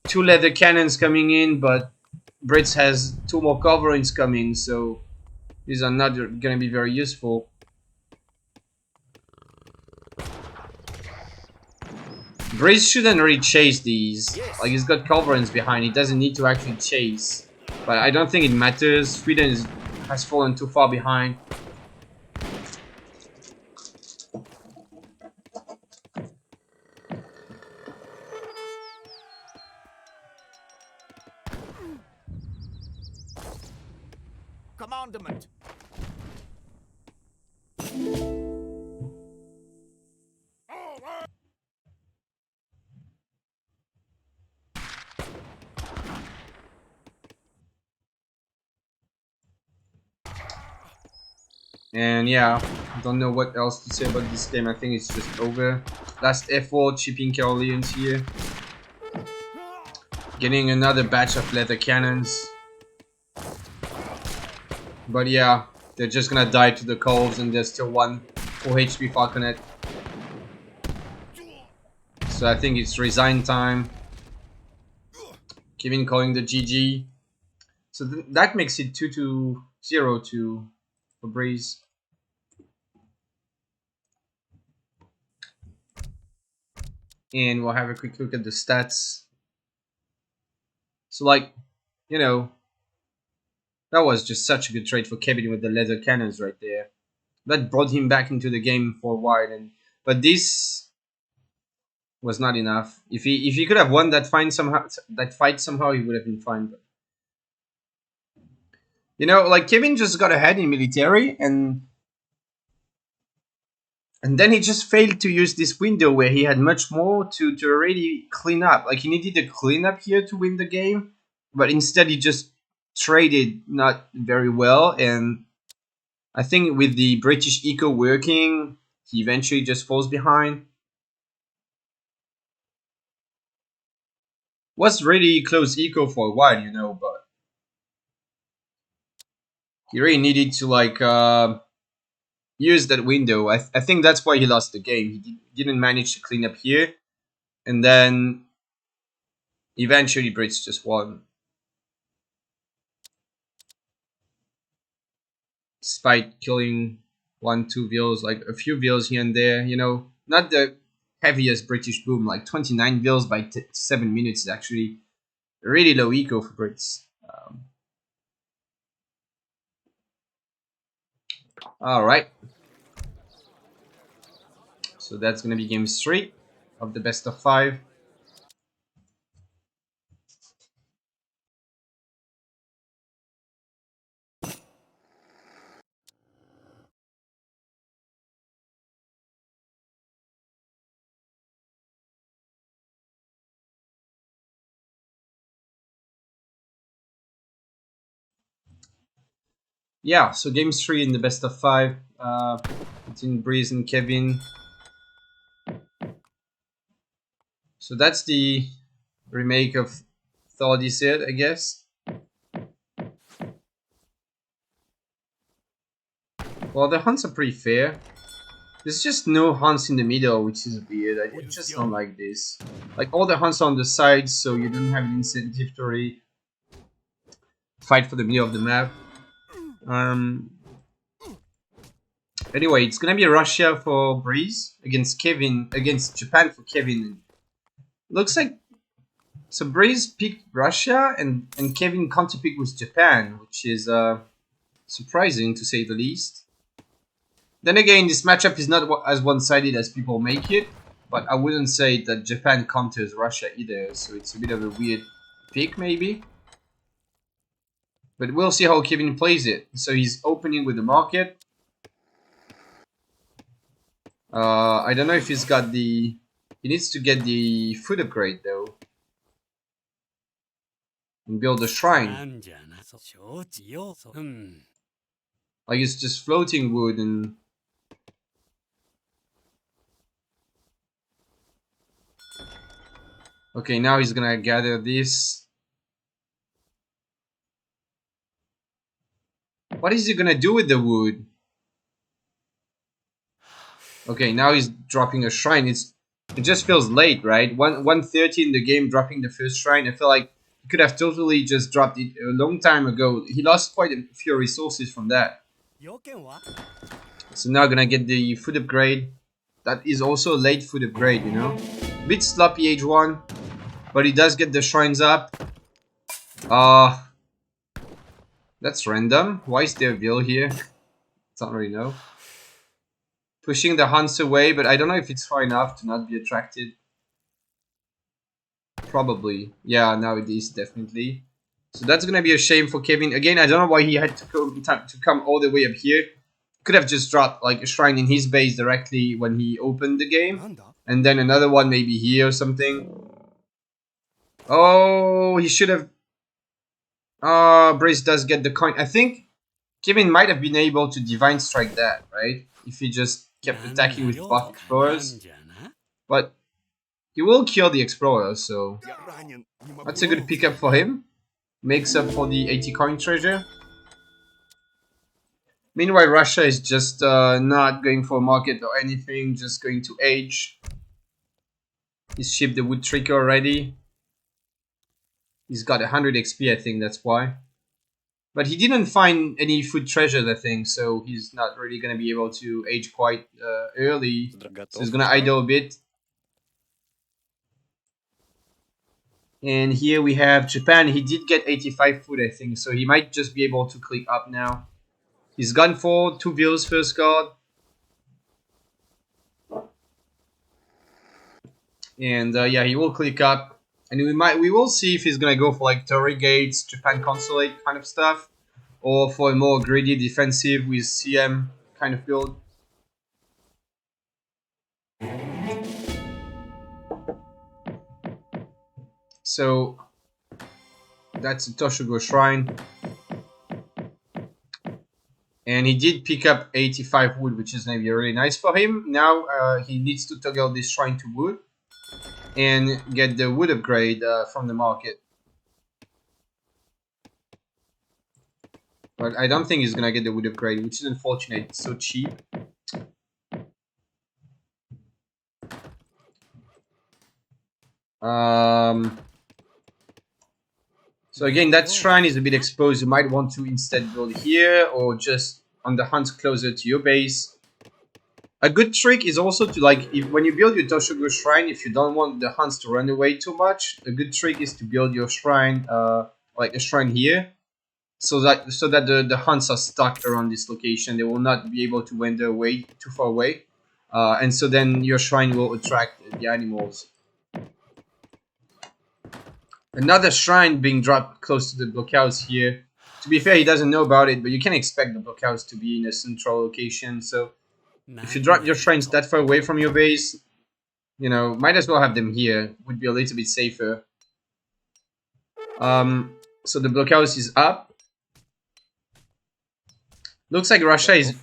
2 leather cannons coming in, but Brits has 2 more culverins coming, so these are not gonna be very useful. Brits shouldn't really chase these. Like, he's got culverins behind, he doesn't need to actually chase. But I don't think it matters. Sweden has fallen too far behind. Commandment. And yeah, don't know what else to say about this game. I think it's just over. Last effort, chipping Caroleans here. Getting another batch of leather cannons. But yeah, they're just gonna die to the coals, and there's still 1 full HP Falconet. So I think it's resign time. Kévin calling the GG. So that makes it 2-0 for Breeze. And we'll have a quick look at the stats. So, like, you know, that was just such a good trade for Kévin with the leather cannons right there. That brought him back into the game for a while, but this was not enough. If he could have won that fight somehow, he would have been fine. But you know, like, Kévin just got ahead in military, and then he just failed to use this window where he had much more to already clean up. Like, he needed a cleanup here to win the game, but instead he just traded not very well. And I think with the British eco working, he eventually just falls behind. Was really close eco for a while, you know, but he really needed to, like, use that window. I think that's why he lost the game. He didn't manage to clean up here, and then eventually Brits just won. Despite killing 1-2 vills, like a few vills here and there, you know, not the heaviest British boom. Like 29 vills by 7 minutes is actually really low eco for Brits. All right, so that's gonna be game 3 of the best of 5. Yeah, so game 3 in the best of 5 between Breeze and Kévin. So that's the remake of Thor Desert, I guess. Well, the hunts are pretty fair. There's just no hunts in the middle, which is weird. I just don't like this. Like, all the hunts are on the sides, so you don't have an incentive to really fight for the middle of the map. Anyway, it's gonna be Russia for Breeze against Japan for Kévin. Looks like so Breeze picked Russia, and Kévin counterpicked with Japan, which is surprising to say the least. Then again, this matchup is not as one-sided as people make it, but I wouldn't say that Japan counters Russia either, so it's a bit of a weird pick maybe. But we'll see how Kévin plays it. So he's opening with the market. I don't know if he's got the... He needs to get the food upgrade though. And build a shrine. Like, it's just floating wood and... Okay, now he's gonna gather this. What is he gonna do with the wood? Okay, now he's dropping a shrine. It's It just feels late, right? 1:30 in the game, dropping the first shrine. I feel like he could have totally just dropped it a long time ago. He lost quite a few resources from that. So now gonna get the food upgrade. That is also a late food upgrade, you know? Bit sloppy H1, but he does get the shrines up. That's random. Why is there a bill here? Don't really know. Pushing the hunts away, but I don't know if it's far enough to not be attracted. Probably. Yeah, now it is, definitely. So that's gonna be a shame for Kévin. Again, I don't know why he had to come all the way up here. Could have just dropped like a shrine in his base directly when he opened the game. And then another one maybe here or something. Oh, he should have... Brace does get the coin. I think Kévin might have been able to Divine Strike that, right? If he just kept attacking with buff Explorers. But he will kill the Explorer, so... That's a good pickup for him. Makes up for the 80 coin treasure. Meanwhile, Russia is just not going for a market or anything, just going to age. He's shipped the Wood Tricker already. He's got 100 XP, I think that's why. But he didn't find any food treasures, I think, so he's not really going to be able to age quite early. So he's going to idle a bit. And here we have Japan. He did get 85 food, I think, so he might just be able to click up now. He's gone for 2 bills first guard. And yeah, he will click up. And we will see if he's gonna go for like Torii Gates, Japan Consulate kind of stuff. Or for a more greedy defensive with CM kind of build. So that's a Toshugo Shrine. And he did pick up 85 wood, which is going to be really nice for him. Now he needs to toggle this shrine to wood and get the wood upgrade from the market. But I don't think he's going to get the wood upgrade, which is unfortunate. It's so cheap. So again, that shrine is a bit exposed. You might want to instead build here or just on the hunt closer to your base. A good trick is also to when you build your Toshugo shrine, if you don't want the hunts to run away too much, a good trick is to build your shrine like a shrine here, so that the hunts are stuck around this location. They will not be able to wander away too far away, and so then your shrine will attract the animals. Another shrine being dropped close to the blockhouse here. To be fair, he doesn't know about it, but you can expect the blockhouse to be in a central location. So if you drop your shrines that far away from your base, you know, might as well have them here. Would be a little bit safer. So the blockhouse is up. Looks like Russia is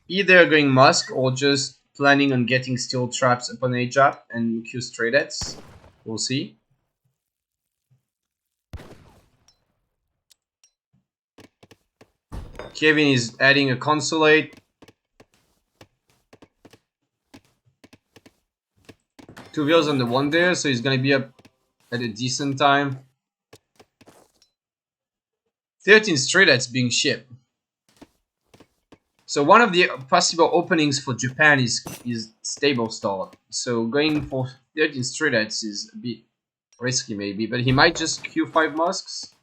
either going Musk or just planning on getting steel traps upon age up and Q straight hits. We'll see. Kévin is adding a consulate. 2 wheels on the one there, so he's gonna be up at a decent time. 13 straight that's being shipped. So one of the possible openings for Japan is stable start. So going for 13 straight is a bit risky maybe, but he might just Q5 Musks.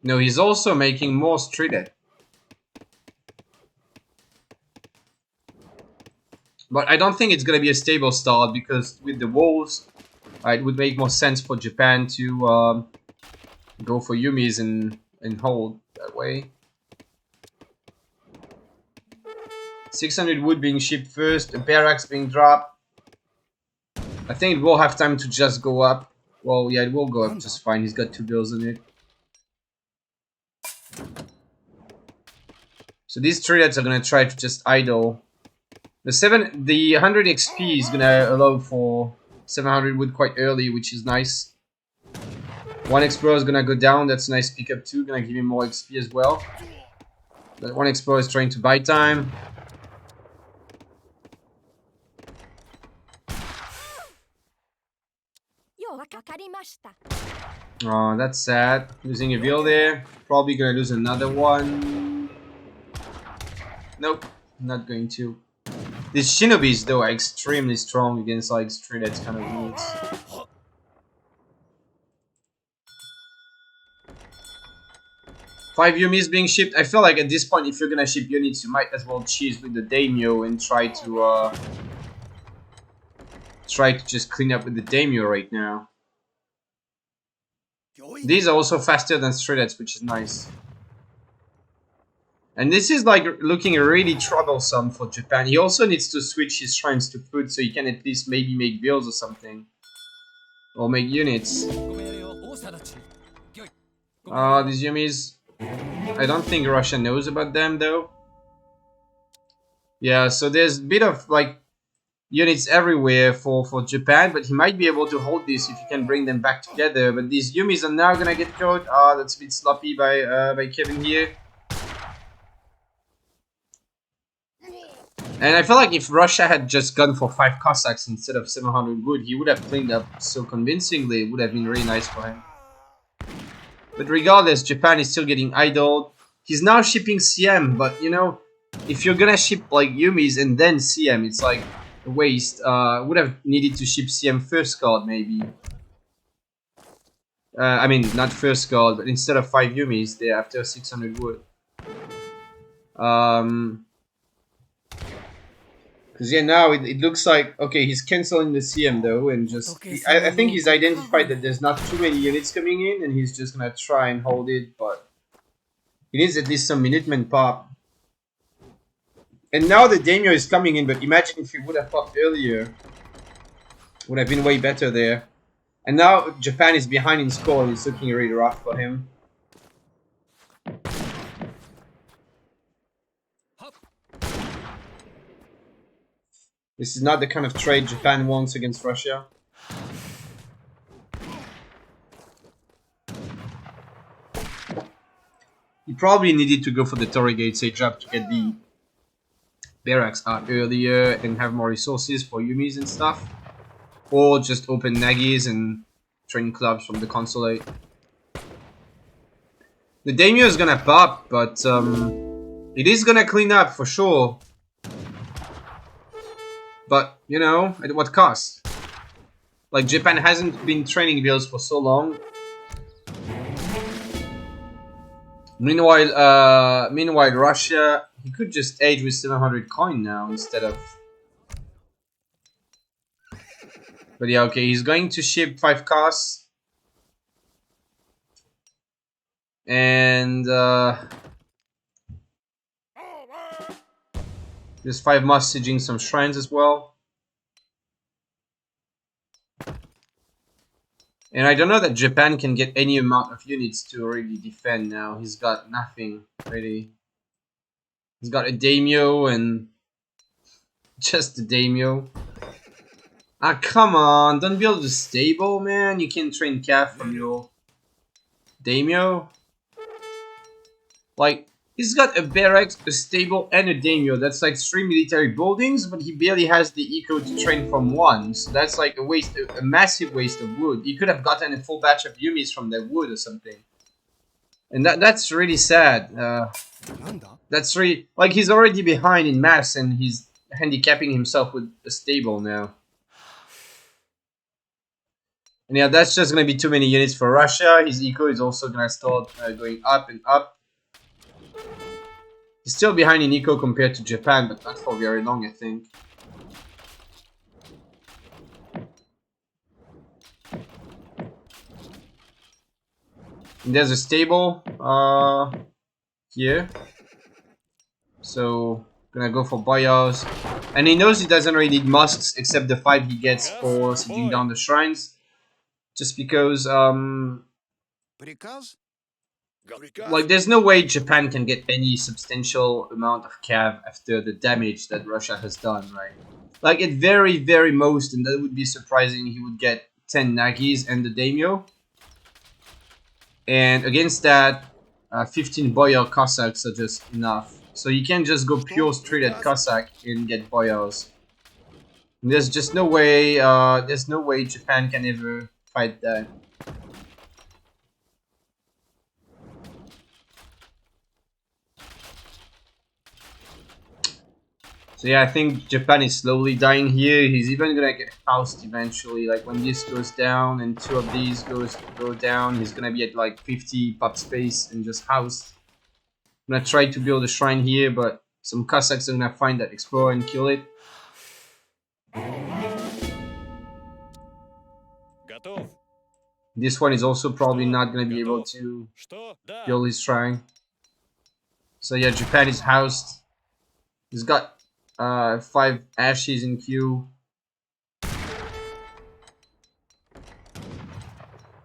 No, he's also making more straight. But I don't think it's going to be a stable start because with the walls, it would make more sense for Japan to go for Yumis and hold that way. 600 wood being shipped first, a barracks being dropped. I think it will have time to just go up. Well, yeah, it will go up just fine. He's got 2 bills in it. So these trades are gonna try to just idle. The 100 XP is gonna allow for 700 wood quite early, which is nice. One explorer is gonna go down. That's a nice pickup too. Gonna give him more XP as well. That one explorer is trying to buy time. Oh, that's sad. Losing a wheel there. Probably gonna lose another one. Nope, not going to. These shinobis though are extremely strong against like straight edge kind of units. 5 Yumis being shipped. I feel like at this point, if you're gonna ship units, you might as well cheese with the daimyo and try to just clean up with the daimyo right now. These are also faster than straight edge, which is nice. And this is like looking really troublesome for Japan. He also needs to switch his shrines to food so he can at least maybe make bills or something. Or make units. These Yumis, I don't think Russia knows about them though. Yeah, so there's a bit of like units everywhere for Japan, but he might be able to hold this if he can bring them back together. But these Yumis are now gonna get caught. Ah, that's a bit sloppy by Kévin here. And I feel like if Russia had just gone for 5 Cossacks instead of 700 wood, he would have cleaned up so convincingly. It would have been really nice for him. But regardless, Japan is still getting idled. He's now shipping CM, but you know, if you're gonna ship like Yumis and then CM, it's like a waste. Would have needed to ship CM first guard maybe. I mean, not first guard, but instead of 5 Yumis, they're after 600 wood. Because yeah, now it looks like, okay, he's cancelling the CM though, and just, I think he's identified that there's not too many units coming in, and he's just gonna try and hold it, but he needs at least some Minutemen pop. And now the daimyo is coming in, but imagine if he would have popped earlier. Would have been way better there. And now Japan is behind in score, and it's looking really rough for him. This is not the kind of trade Japan wants against Russia. He probably needed to go for the Torrigate Sage up to get the barracks out earlier and have more resources for Yumis and stuff. Or just open Nagis and train clubs from the consulate. The daimyo is gonna pop, but it is gonna clean up for sure. But, you know, at what cost? Like, Japan hasn't been training bills for so long. Meanwhile, Russia, he could just age with 700 coin now instead of... But yeah, okay, he's going to ship 5 costs. And, there's 5 messaging some shrines as well. And I don't know that Japan can get any amount of units to really defend now. He's got nothing, really. He's got a daimyo and just a daimyo. Ah, come on. Don't build a stable, man. You can train Cav from your daimyo. Like... He's got a barracks, a stable, and a daimyo. That's like 3 military buildings, but he barely has the eco to train from 1. So that's like a waste, a massive waste of wood. He could have gotten a full batch of Yumis from that wood or something. And that's really sad. That's really... Like, he's already behind in mass, and he's handicapping himself with a stable now. And yeah, that's just gonna be too many units for Russia. His eco is also gonna start going up and up. He's still behind in eco compared to Japan, but not for very long, I think. And there's a stable here. So, gonna go for boyars. And he knows he doesn't really need mosques except the 5 he gets for sitting down the shrines. Just because, like, there's no way Japan can get any substantial amount of cav after the damage that Russia has done, right? Like, at very, very most, and that would be surprising, he would get 10 Nagis and the daimyo. And against that, 15 boyar Cossacks are just enough. So you can't just go pure straight at Cossack and get boyars. And there's just no way, Japan can ever fight that. So yeah, I think Japan is slowly dying here. He's even gonna get housed eventually. Like when this goes down and two of these go down, he's gonna be at like 50 pop space and just housed. I'm gonna try to build a shrine here, but some Cossacks are gonna find that explorer and kill it. This one is also probably not gonna be able to build his shrine. So yeah, Japan is housed. He's got 5 ashes in queue.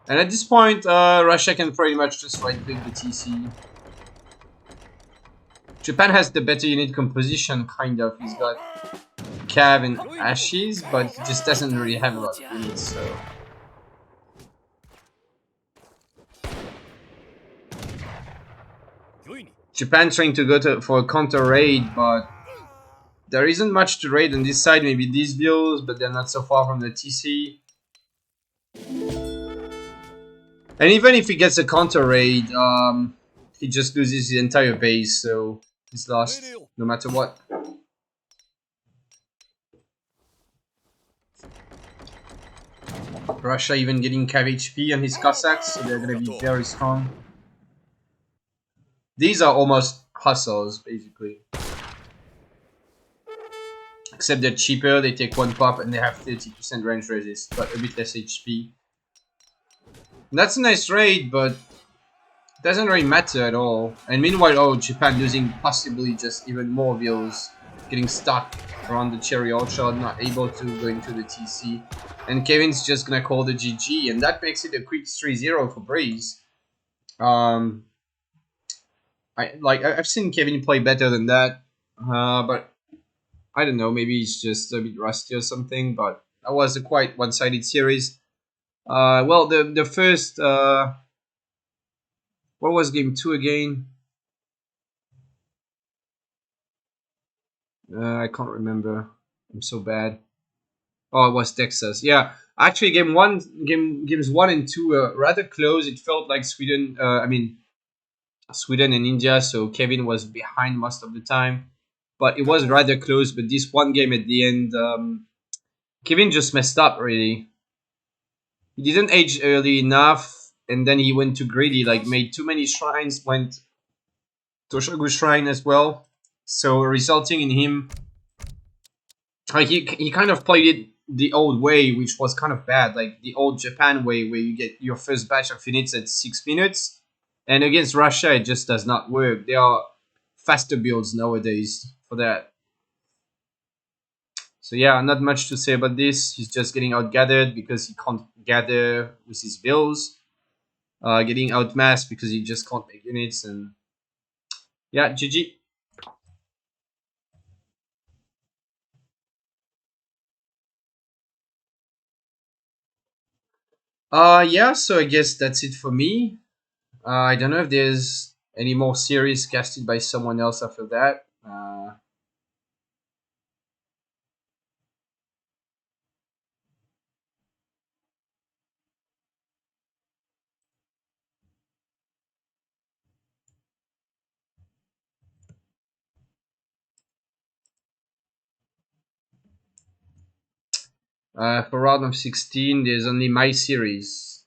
And at this point, Russia can pretty much just right-click the TC. Japan has the better unit composition, kind of. He's got Cav and Ashes, but he just doesn't really have a lot of units, so... Japan trying to go for a counter raid, but there isn't much to raid on this side. Maybe these builds, but they're not so far from the TC. And even if he gets a counter raid, he just loses his entire base, so he's lost no matter what. Russia even getting cav HP on his Cossacks, so they're gonna be very strong. These are almost hustles, basically. Except they're cheaper, they take 1 pop and they have 30% range resist, but a bit less HP. And that's a nice raid, but it doesn't really matter at all. And meanwhile, oh, Japan losing possibly just even more vills, getting stuck around the cherry orchard, not able to go into the TC. And Kévin's just gonna call the GG, and that makes it a quick 3-0 for Breeze. I've seen Kévin play better than that, but I don't know, maybe he's just a bit rusty or something. But that was a quite one-sided series. Well, the first what was game 2 again? I can't remember. I'm so bad. Oh, it was Texas. Yeah, actually, games 1 and 2 were rather close. It felt like Sweden. Sweden and India. So Kévin was behind most of the time, but it was rather close. But this one game at the end, Kévin just messed up. Really, he didn't age early enough, and then he went too greedy. Like made too many shrines. Went Toshogu shrine as well. So resulting in him, he kind of played it the old way, which was kind of bad, like the old Japan way, where you get your first batch of units at 6 minutes, and against Russia it just does not work. There are faster builds nowadays for that. So yeah, not much to say about this. He's just getting outgathered because he can't gather with his builds, getting outmassed because he just can't make units, and yeah, GG. Yeah, so I guess that's it for me. I don't know if there's any more series casted by someone else after that. For round of 16, there's only my series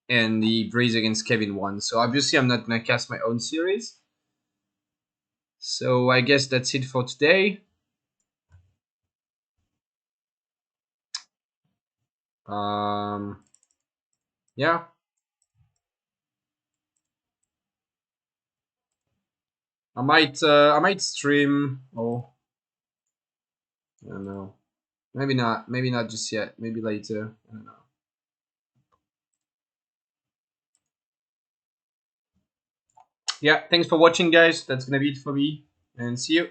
and the Breeze against Kévin one. So obviously, I'm not gonna cast my own series. So I guess that's it for today. Yeah. I might stream. Oh, I don't know. Maybe not. Maybe not just yet. Maybe later. I don't know. Yeah. Thanks for watching, guys. That's gonna be it for me. And see you.